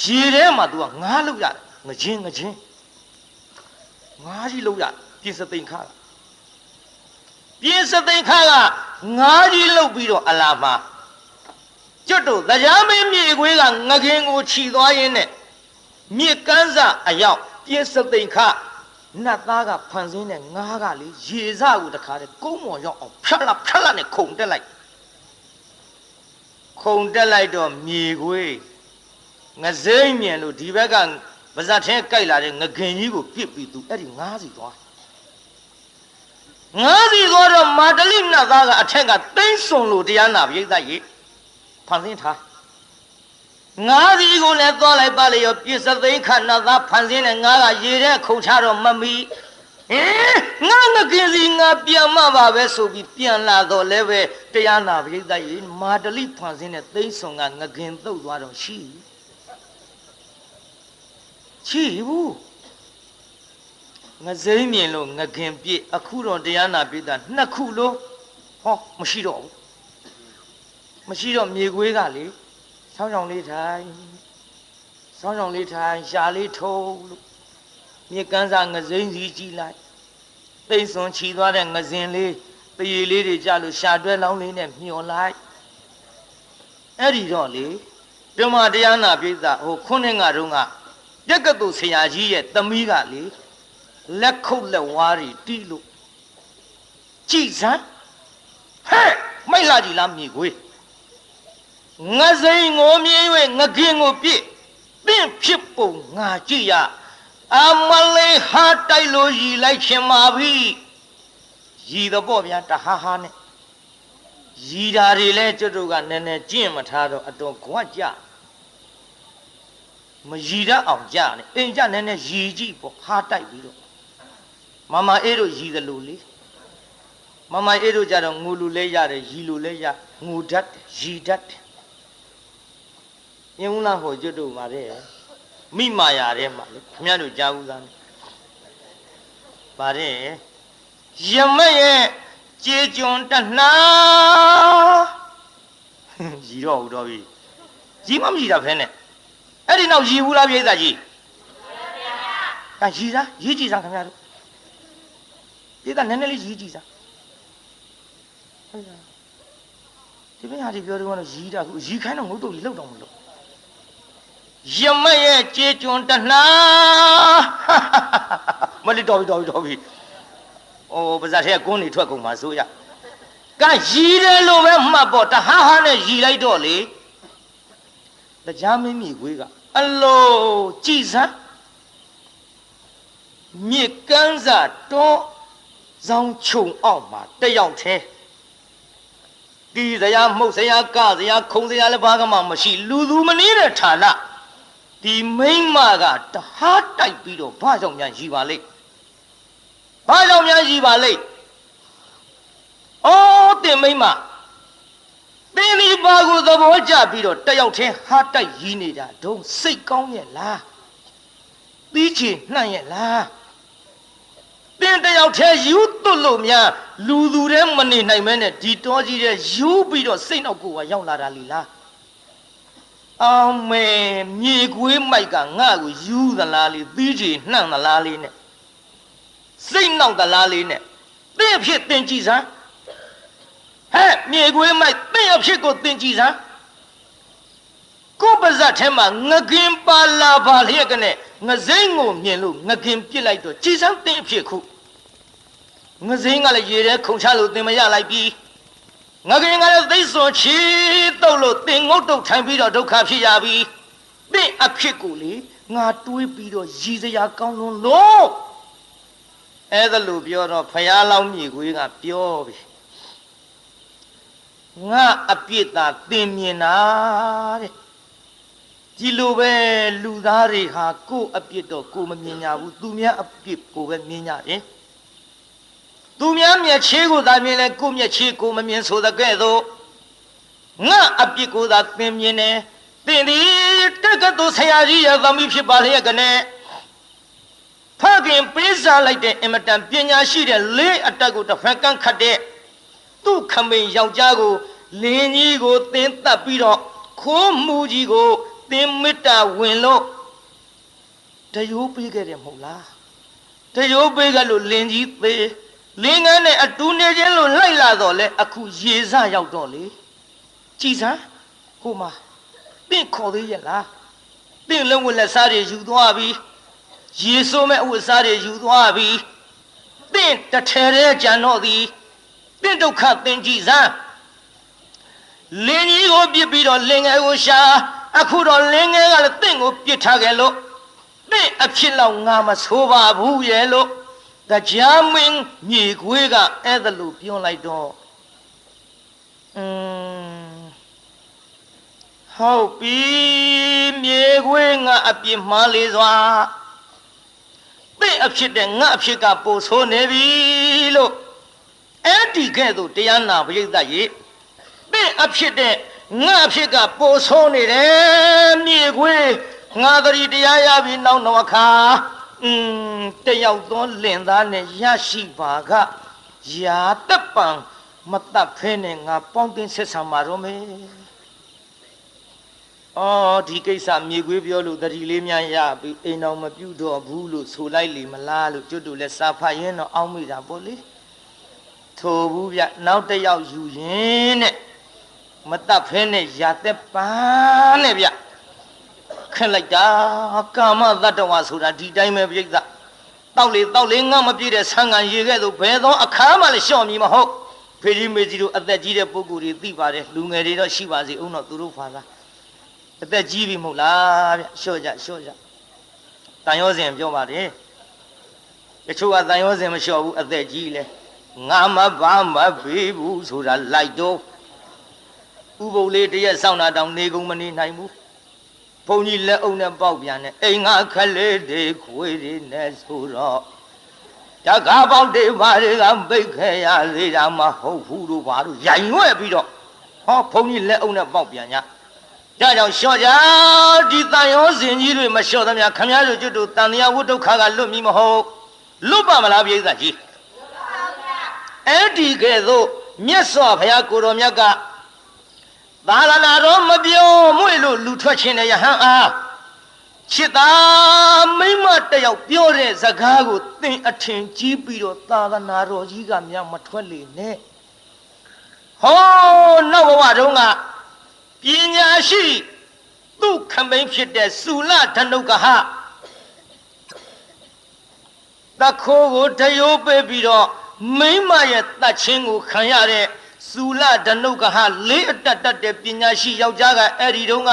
ရေထဲမှာ तू ကငါးလောက်ရတယ်ငချင်းငါးကြီးလောက်ရပြစ္ဆသိခကငါးကြီးလောက်ပြီးတော့အလာမှာကျွတ်တို့တရားမင်းမြေခွေးကငခင်ကိုခြီသွားရင်းနဲ့မြေကန်းစာအရောက်ပြစ္ဆသိခ နတ်သားကဖန်ဆင်းတဲ့ငါးကလေရေစကိုတခါတည်းကုန်းမော်ရောက်အောင်ဖြတ်လာနဲ့ခုန်တက်လိုက်တော့မြေခွေးငစိမ့်မြန်လို့ဒီဘက်ကဗဇတ်ထဲကြိုက်လာတဲ့ငခင်ကြီးကိုပြစ်ပြီးသူအဲ့ဒီငါးစီသွားတော့မာတလိနတ်သားကအထက်ကသိမ့်စွန်လို့တရားနာပြိဿကြီးဖန်ဆင်းထားငါးစီကိုလည်းသွားလိုက်ပါလေရောပြစ်စသိမ့်ခနတ်သားဖန်ဆင်းတဲ့ငါးကရေထဲခုန်ချတော့မမီငါငကင်းစီငါပြန်မှပါပဲဆိုပြီးပြန်လာတော့လည်းပဲတရားနာပြိဿကြီးမာတလိဖန်ဆင်းတဲ့သိမ့်စွန်ကငကင်းသုတ်သွားတော့ရှိဘူးငစိမ့်မြင်လို့ငခင်ပြည့်အခုတော့တရားနာပိတာနှစ်ခုလို့ဟောမရှိတော့မြေခွေးကလေဆောင်းဆောင်လေးထိုင်ရှာလေးထုံးလို့မြေကန်းစာငစိမ့်စီကြည့်လိုက်သိမ့်စွန်ချီသွားတဲ့ငစင်လေးတရေလေးတွေကြလို့ရှာတွဲလောင်းလေးနဲ့မျောလိုက်အဲ့ဒီတော့လေဓမ္မတရားနာပိတာဟိုခုနှစ်ငါတုန်းကပြက်ကတူဆရာကြီးရဲ့သမီးကလေလက်ခုပ်လက်ဝါးတွေတီးလို့ကြည်စမ်းဟဲ့မိုက်လာကြည်လားမြေခွေးငစိမ့်ငိုမြင်၍ငကင်းကိုပြစ်ပင့်ဖြစ်ပုံငါကြည့်ရအမလေးဟာတိုက်လို့ရည်လိုက်ရှင်ပါပြီရည်တော့ပေါ့ဗျာတဟာဟာနဲ့ရည်ဓာတွေလဲကျွတ်တို့ကနည်းနည်းကျင့်မထားတော့အတော်ခွက်ကြမရည်တတ်အောင်ကြနဲ့အိမ်ကြနည်းနည်းရည်ကြည့်ပေါ့ဟာတိုက်ပြီးတော့မမအေးတို့ရည်သလိုလေမမအေးတို့ကြတော့ငိုလူလဲရတယ်ရည်လူလဲရငိုတတ်ရည်တတ်မြင်ဦးလားဟိုကျွတ်တို့မှာတဲ့မိမာယာထဲမှာလေခင်ဗျားတို့ကြားဘူးသားပါတယ်ရမရဲ့ကြေကျွန်းတနှာရည်တော့ဘူးတော့ပြီရည်မမြည်တာဖဲနဲ့အဲ့ဒီနောက်ရည်ဘူးလားပြိဿကြီးကရည်စားရည်ကြည့်စားခင်ဗျားတို့ပြိဿနည်းနည်းလေးရည်ကြည့်စားဟုတ်လားဒီမင်းဟာဒီပြောတော့ရည်တာခုရည်ခိုင်းတော့ငုတ်တော့လောက်တော့မလို့ရမရဲ့ကြေကျွန်းတနှာမလေးတော်ပြီအိုးပါဇက်ထဲကွန်းနေထွက်ကုန်ပါဆိုရကရည်တယ်လို့ပဲမှတ်ပေါ့တဟားဟာနဲ့ရည်လိုက်တော့လေတရားမင်းမြေခွေးကအလိုကြည်စမ်းမြေကန်းစာတော့ဇောင်းချုံအောင်မှာတယောက်သေးဒီစရာမှုတ်စရာကစရာခုံစရာလည်းဘာမှမရှိလူသူမနေတဲ့ဌာနဒီမိမ့်မကတဟားတိုက်ပြီးတော့ဘာကြောင့်များရှိပါလိမ့်အော်တင်မိမ့်မသင်ဒီပါကိုသဘောကျပြီးတော့တယောက်ချင်းဟာတိုက်ရည်နေတာဒုံစိတ်ကောင်းရဲ့လားပြီးချင်နှံ့ရဲ့လားသင်တယောက်ချင်းယူသွတ်လို့များလူသူထဲမနေနိုင်မဲနဲ့ဒီတောကြီးတဲ့ယူပြီးတော့စိတ်နောက်ကိုကရောက်လာတာလीလားအောင်မေမြေခွေးမိုက်ကငါ့ကိုယူသလားလေပြီးချင်နှံ့သလားလေးနဲ့စိတ်နောက်သလားလေးနဲ့သင်အဖြစ်သင်ကြည့်စမ်းဟဲ့မြေခွေးမိုက်သင်အဖြစ်ကိုသင်ကြည့်စမ်းကိုပါဇက်ထဲမှာငကင်းပါလာပါလျက်ကနဲ့ငစိမ့်ကိုမြင်လို့ငကင်းပြစ်လိုက်တော့ကြည်စမ်းသင်အဖြစ်ခုငစိမ့်ကလည်းရေထဲခုန်ချလို့သင်မရလိုက်ပြီငကင်းကလည်းသိစွန်ချီတုတ်လို့သင်ငုတ်တုတ်ထိုင်ပြီးတော့ဒုက္ခဖြစ်ရပြီသင်အဖြစ်ကိုလေငါတွေးပြီးတော့ရည်စရာကောင်းလွန်းလို့အဲ့ဒါလို့ပြောတော့ဖယားလောင်းမြေခွေးကပြောပြီငါအပြစ်သာသင်မြင်တာတဲ့ဒီလိုပဲလူသားတွေဟာကိုယ့်အပြစ်တော့ကိုယ်မမြင်ကြဘူးသူများအပြစ်ကိုပဲမြင်ကြတယ်သူများမျက်ခြေကိုသာမြင်လဲကိုယ့်မျက်ခြေကိုမမြင်ဆိုတဲ့ကဲ့သို့ငါအပြစ်ကိုသာသင်မြင်တယ်သင်ဒီတက္ကသိုလ်ဆရာကြီးရဲ့သမီးဖြစ်ပါလျက်ကနဲ့ဖခင်ပေးစားလိုက်တဲ့အင်မတန်ပညာရှိတဲ့လေးအတက်ကိုတစ်ဖက်ကန်းခတ်တဲ့သူ့ခမိန်ယောက်ျားကိုလင်းကြီးကိုသင်တတ်ပြီးတော့ခိုးမှုကြီးကိုသင်မေတ္တာဝင်လို့တရိုးပေးခဲ့တယ်မဟုတ်လားတရိုးပေးခဲ့လို့လင်းကြီးသေးလင်းငန်းနဲ့အတူနေခြင်းလို့လိုက်လာတော့လေအခုရေစရောက်တော့လေကြည်စမ်းဟိုမှာသင်ခေါ်သေးရဲ့လားသင်လုံးဝလက်စားတွေယူသွားပြီ ရေဆိုးမဲ့ဥစ္စာတွေယူသွားပြီးတင့်တထဲတဲ့ကြံတော့သည်တင့်ဒုက္ခသင်ကြည်စမ်းလင်းကြီးကိုပြစ်ပြီးတော့လင်ငယ်ကိုရှာအခုတော့လင်ငယ်ကလည်းတင့်ကိုပြစ်ထားခဲ့လို့တင့်အဖြစ်လောက်ငါမဆိုးပါဘူးရဲ့လို့တရားမင်းမြေခွေးကအဲ့ဒါလို့ပြောလိုက်တော့ဟုတ်ပြီမြေခွေးငါအပြစ်မှားလေစွာတင့်အဖြစ်တဲ့ငါအဖြစ်ကပိုဆိုးနေပြီလို့အဲ့ဒီကဲ့သို့တရားနာပရိသတ်ရေတင့်အဖြစ်တဲ့ငါအဖြစ်ကပိုဆိုးနေတယ်မြေခွေးငါသတိတရားရပြီနောက်အခါတယောက်သောလင်သားနဲ့ရရှိပါကယာတပ်ပံမတတ်ဖဲနဲ့ငါပေါင်းတင်ဆက်ဆံမှာတော့မယ်အော်ဒီကိစ္စမြေခွေးပြောလို့တတိလေးများရပြီးအိမ်တော်မပြုတ်တော့ဘူးလို့ဆိုလိုက်လေမလားလို့ကျွတ်တူလဲစာဖတ်ရင်းတော့အောင်းမိတာပေါ့လေထိုဘူးဗျနောက်တစ်ယောက်ယူရင်တဲ့မတတ်ဖဲနဲ့ယာတပ်ပံနဲ့ဗျခက်လိုက်တာကာမသတ္တဝါဆိုတာဒီတိုင်းပဲပြိဿတောက်လေငါမပြည့်တဲ့ဆံငံရေခဲ့သို့ဘယ်သောအခါမှလည်းလျှော့မည်မဟုတ်ဖေကြီးမေကြီးတို့အသက်ကြီးတဲ့ပုဂ္ဂိုလ်တွေသိပါတယ်လူငယ်တွေတော့ရှိပါစေအောင်တော့သူတို့ဖာသာအသက်ကြီးပြီမဟုတ်လားဗျလျှော့ကြတန်ရောစဉ်ပြောပါတယ်တချို့ကတန်ရောစဉ်မလျှော့ဘူးအသက်ကြီးလဲငါမဘာမပေးဘူးဆိုတာလိုက်တော့ဥပုပ်လေးတရက်စောင့်တာတောင်နေကုန်မနေနိုင်ဘူးဘုန်းကြီးလက်အုပ်နဲ့ပေါက်ပြန်တယ်အိမ်ငါခလေးတွေခွေတွေနဲ့ဆိုတော့တကားပေါက်တွေဘာတွေကပိတ်ခဲ့ရသေးတာမဟုတ်ဘူးလို့ဘာလို့ရိုင်ရွဲ့ပြီးတော့ဟောဘုန်းကြီးလက်အုပ်နဲ့ပေါက်ပြန်ညဒါကြောင့်လျှော့ကြဒီတန်ရောစဉ်ကြီးတွေမလျှော့သမျှခမည်းတော်ကျွတ်တို့တန်တရားဝိဒုက္ခကလွတ်မည်မဟုတ်လွတ်ပါမလားပြိဿကြီးအဲ့ဒီကဲ့သို့မြတ်စွာဘုရားကိုတော်မြတ်ကသာလနာတော်မပြောမွေလို့လူထွက်ခြင်းနဲ့ယဟန်အားချစ်သာမိမတယောက်ပြောတဲ့စကားကိုသင်အထင်ကြီးပြီးတော့သာသနာတော်ကြီးကများမထွက်လေနဲ့ဟောနောက်ဘဝတုန်းကပညာရှိသူခမိန်ဖြစ်တဲ့သုလဓနုကဟတခိုးကိုတရိုးပေးပြီးတော့မိမရဲ့တတ်ချင်းကိုခံရတဲ့သုလဓနုကဟလေးအတတ်တဲ့ပညာရှိယောက်ျားကအဲ့ဒီတုန်းက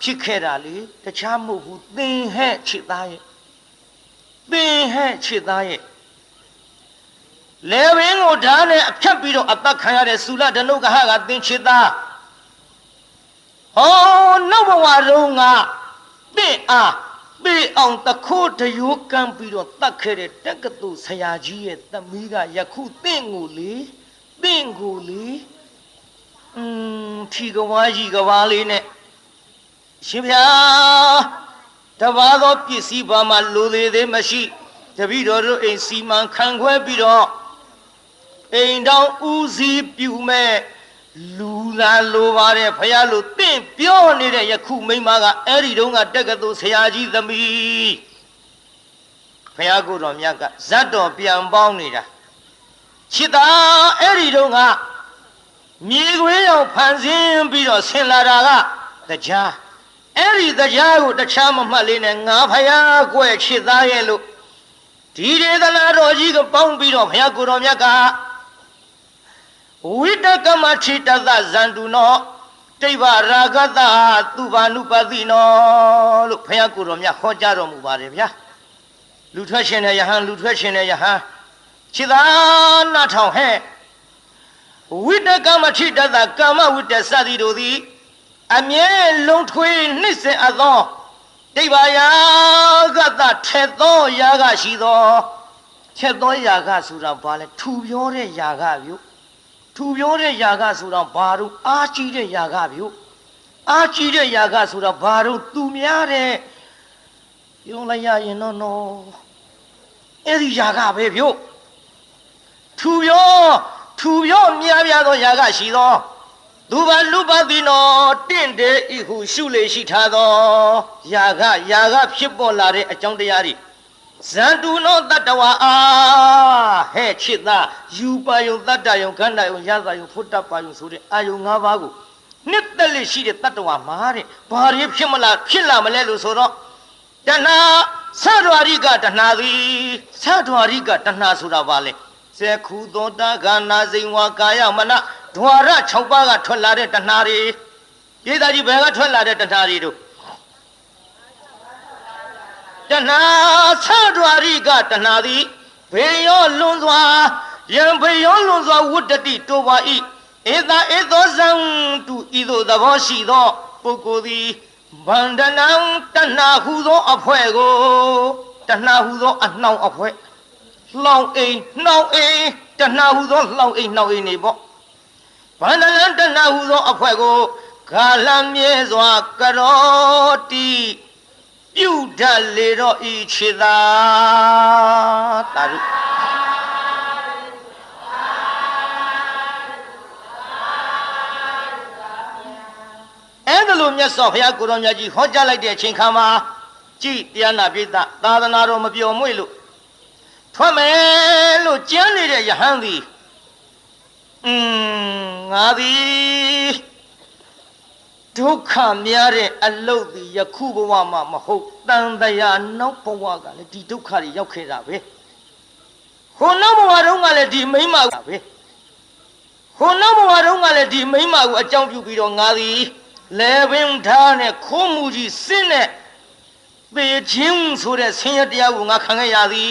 ဖြစ်ခဲ့တာလေတခြားမဟုတ်ဘူးသင်ဟဲ့ချစ်သားရဲ့လေဝင်းကိုဓာတ်နဲ့အဖြတ်ပြီးတော့အသက်ခံရတဲ့သုလဓနုကဟကသင်ချစ်သားဟောနောက်ဘဝတုန်းကသင်အားပေးအောင်တခိုးတရိုးကမ်းပြီးတော့တတ်ခဲ့တဲ့တက္ကသိုလ်ဆရာကြီးရဲ့သမီးကယခုသင်ကိုလေထီကဝါကြီးကဝါလေးနဲ့ရှင်ဗျာတပါးသောပစ္စည်းဘာမှလိုသေးမရှိတပည့်တော်တို့အိမ်စီမံခံခွဲပြီးတော့အိမ်တော်ဦးစီးပြုမဲ့လူလာလိုပါတယ်ဖယားလို့တင့်ပြောနေတဲ့ယခုမိမကအဲ့ဒီတုန်းကတက္ကသိုလ်ဆရာကြီးသမီးဖယားကိုတော်မြတ်ကဇတ်တော်ပြန်ပေါင်းနေတာချစ်တာအဲ့ဒီတုန်းကမြေခွေးရောက်ဖန်ဆင်းပြီးတော့ဆင်လာတာကတရားအဲ့ဒီတရားကိုတခြားမမှတ်လေးနဲ့ငါဖယားကွယ်ချစ်သားရဲ့လို့ဒီဒေသနာတော်ကြီးကပေါင်းပြီးတော့ဖယားကိုတော်မြတ်ကဝိတကမထိတသဇန္တုနောတိဗ္ဗရာဂတသူဘာနုပတိနောလို့ဖယားကိုတော်မြတ်ဟောကြားတော်မူပါတယ်ဗျာလူထွက်ရှင်တဲ့ယဟန်ခြေသာနာထောင်ဟဲ့ဝိတကမထိတသကာမဝိတ္တစသည်တို့သည်အမြဲလုံးထွေးနှိမ့်စင်အပ်သောတိဗ္ဗရာဂတထက်သောယာကရှိသောထက်သောယာကဆိုတာဘာလဲထူပြောတဲ့ယာကပြုထူပြောတဲ့ယာကဆိုတာဘာလို့အားကြီးတဲ့ယာကပြုအားကြီးတဲ့ယာကဆိုတာဘာလို့သူများတဲ့ပြောလိုက်ရရင်တော့အဲ့ဒီယာကပဲပြုထူပြောများပြားသောယာကရှိသောသူဘာလူပတိနောတင့်တယ်ဤဟုရှုလေရှိထားသောယာကဖြစ်ပေါ်လာတဲ့အကြောင်းတရားတွေဇန္တုနောတတ္တဝါအားဟဲ့ချစ်သားယူပါယုံတတ္တယုံခန္ဓာယုံရသယုံဖုတ္တပါယုံဆိုတဲ့အာယုံ၅ပါးကိုနှစ်သက်လေးရှိတဲ့တတ္တဝါမှာတဲ့ဘာတွေဖြစ်လာမလဲလို့ဆိုတော့ တဏှာသတ္တဝရိကတဏှာသည်သတ္တဝရိကတဏှာဆိုတာဘာလဲဇေခုသောတာဂနာစိန်ဝါကာယမနဓဝရ6ပါးကထွက်လာတဲ့တဏှာတွေဒေသကြီးဘယ်ကထွက်လာတဲ့တဏှာတွေတို့တဏှာသတ္တဝရိကတဏှာသည်ဘေယောလွန်စွာယံဘေယောလွန်စွာဝတ္တတိတောပါဤဧသာဧသောဇံတုဤသို့သဘောရှိသောပုဂ္ဂိုလ်သည်ဗန္ဒနံတဏှာဟုသောအဖွဲ့ကိုတဏှာဟုသောအနှောင်အဖွဲ့လှောင်အိမ်နှောင်အိမ်တဏှာဟုသောလှောင်အိမ်နှောင်အိမ်နေပေါ့ဗန္ဒနံတဏှာဟုသောအဖွဲ့ကိုဂါလမြဲစွာကရောတိပြုတတ်လေတော့ဤခြေသာတာရုအဲ့ဒါလိုမြတ်စွာဘုရားကိုရောမြတ်ကြီးဟောကြားလိုက်တဲ့အချိန်ခါမှာကြည်တရားနာပိဋကသာသနာတော်မပြောမွေ့လို့ထွက်မယ်လို့ကြမ်းနေတဲ့ယဟန်သည်ငါသည်ဒုက္ခများတဲ့အလုတ်သည်ယခုဘဝမှာမဟုတ်တန်တရားနောက်ဘဝကလည်းဒီဒုက္ခတွေရောက်ခဲ့တာပဲဟိုနောက်ဘဝတုန်းကလည်းဒီမိမကပဲဟိုနောက်ဘဝတုန်းကလည်းဒီမိမကိုအကြောင်းပြုပြီးတော့ငါသည်လေပင်ထားနဲ့ခိုးမှုကြီးစစ်နဲ့ပေချင်းဆိုတဲ့ဆင်းရဲတရားကိုငါခံခဲ့ရသည်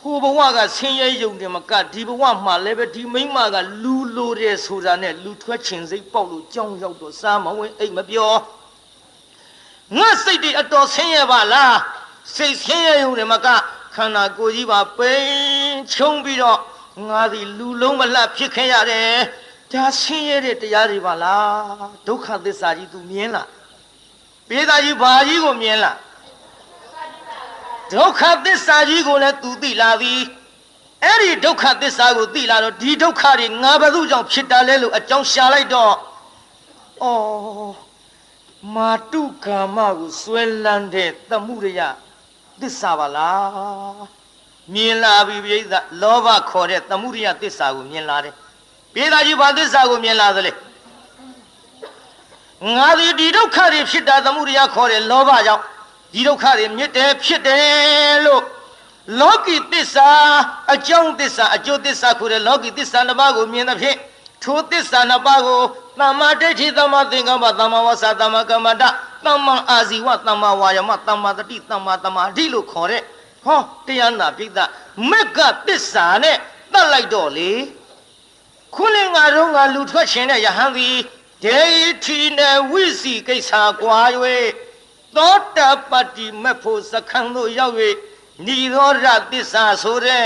ဟိုဘဝကဆင်းရဲယုံတယ်မကဒီဘဝမှာလည်းပဲဒီမိမကလူလိုတယ်ဆိုတာနဲ့လူထွက်ချင်စိတ်ပေါက်လို့ကြောင်းရောက်တော့စားမဝင်အိတ်မပြောငါစိတ်တွေအတော်ဆင်းရဲပါလားစိတ်ဆင်းရဲယုံတယ်မကခန္ဓာကိုယ်ကြီးပါပိန်ချုံပြီးတော့ငါသည်လူလုံးမလှဖြစ်ခဲ့ရတယ်ဒါဆင်းရဲတဲ့တရားတွေပါလားဒုက္ခသစ္စာကြီး तू မြင်လားပေသားကြီးဘာကြီးကိုမြင်လားဒုက္ခသစ္စာကြီးကိုလည်း तू သိလာပြီအဲ့ဒီဒုက္ခသစ္စာကိုသိလာတော့ဒီဒုက္ခတွေငါဘယ်သူကြောင့်ဖြစ်တာလဲလို့အကြောင်းရှာလိုက်တော့ဩမာတုကာမကိုဆွဲလန်းတဲ့သမှုရိယသစ္စာပါလားမြင်လာပြီပြိဿလောဘခေါ်တဲ့သမှုရိယသစ္စာကိုမြင်လာတယ်ပေသားကြီးဘာသစ္စာကိုမြင်လာသလဲငါဒီဒုက္ခတွေဖြစ်တာသမှုရိယခေါ်တဲ့လောဘကြောင့်ဒီဒုက္ခတွေမြစ်တယ်ဖြစ်တယ်လို့လောကီသစ္စာအကြောင်းသစ္စာအကျိုးသစ္စာခေါ်တဲ့လောကီသစ္စာနှစ်ပါးကိုမြင်သဖြင့်ထိုသစ္စာနှစ်ပါးကိုသမ္မာဒိဋ္ဌိသမ္မာသင်္ကပ္ပသမ္မာဝါစာသမ္မာကမ္မန္တသမ္မာအာဇီဝသမ္မာဝါယမသမ္မာတတိသမ္မာသမာဓိလို့ခေါ်တဲ့ဟောတရားနာပိဋကမက္ကသစ္စာနဲ့တတ်လိုက်တော့လေခုလင်္ကာတော့ငါလူထွက်ခြင်းတဲ့ယဟန်သည်ဒိဋ္ဌိနဲ့ဝိစီကိစ္စကွာ၍သောတပတ္တိမဖို့စခန်းသို့ရောက်၍နိရောဓသစ္စာဆိုတဲ့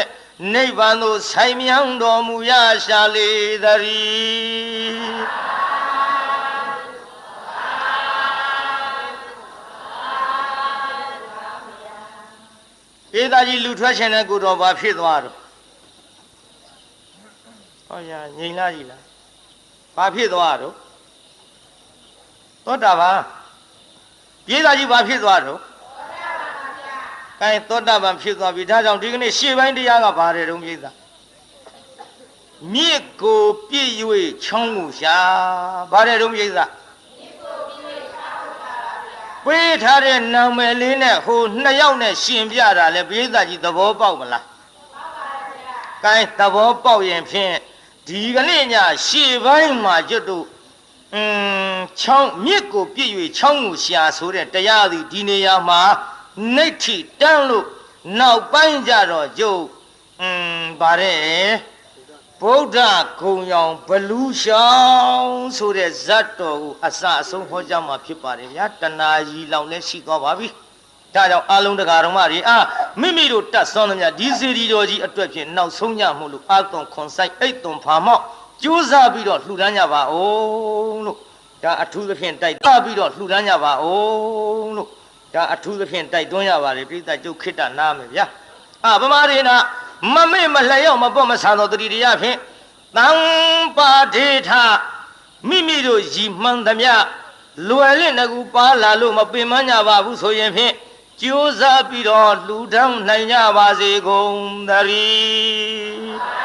နိဗ္ဗာန်သို့ဆိုင်မြောင်းတော်မူရရှာလေသတည်းဧသားကြီးလူထွက်ခြင်းတဲ့ကိုတော့ဘာဖြစ်သွားတော့ဟောရငြိမ်လားကြီးလားဘာဖြစ်သွားတော့သောတာပန်ဧသားကြီးဘာဖြစ်သွားတော့ကဲသောတာပန်ဖြစ်သွားပြီဒါကြောင့်ဒီကနေ့ရှေ့ပိုင်းတရားကဘာတဲ့တုံးပြိဿမြစ်ကိုပြည့်၍ချောင်းကိုရှာဘာတဲ့တုံးပြိဿပေးထားတဲ့နာမည်လေးနဲ့ဟိုနှစ်ယောက်နဲ့ရှင်ပြတာလဲပြိဿကြီးသဘောပေါက်မလားကဲသဘောပေါက်ရင်ဖြင့်ဒီကနေ့ညရှေ့ပိုင်းမှာကျွတ်တို့ချောင်းမြစ်ကိုပြည့်၍ချောင်းကိုရှာဆိုတဲ့တရားသည်ဒီနေရာမှာနိဋ္ဌိတန်းလို့နောက်ပိုင်းကြတော့ကျုပ်ဗါတဲ့ဗုဒ္ဓဂုံရောင်ဘလူးရှောင်းဆိုတဲ့ဇတ်တော်ကိုအစအဆုံးဟောကြားမှာဖြစ်ပါတယ်ဗျာတဏှာကြီးလောင်လဲရှိသွားပါပြီဒါကြောင့်အာလုံးတရားတော်မတွေမိမိတို့တတ်စွမ်းသမျှဒီစီရီတော်ကြီးအတွက်ဖြင့်နောက်ဆုံးညမှုလို့အာသွန်ခွန်ဆိုင်အိတ်သွန်ဖာမောက်ကြိုးစားပြီးတော့လှူဒန်းကြပါအောင်လို့ဒါအထူးသဖြင့်တိုက်တွန်းပြီးတော့လှူဒန်းကြပါအောင်လို့ဒါအထူးသဖြင့်တိုက်တွန်းရပါတယ်ပြိဿကျုပ်ခိတ္တနားမယ်ဗျာဗမာရေနာမမေ့မလျော့မပေါ့မဆန်တော်တတိတရားဖြင့်တံပါဒေထမိမိတို့ရည်မှန်သမျှလွယ်လင့်တကူပါလာလို့မပင်မညပါဘူးဆိုရင်ဖြင့်ကြိုးစားပြီးတော့လှူဒန်းနိုင်ကြပါစေကုန်သတည်း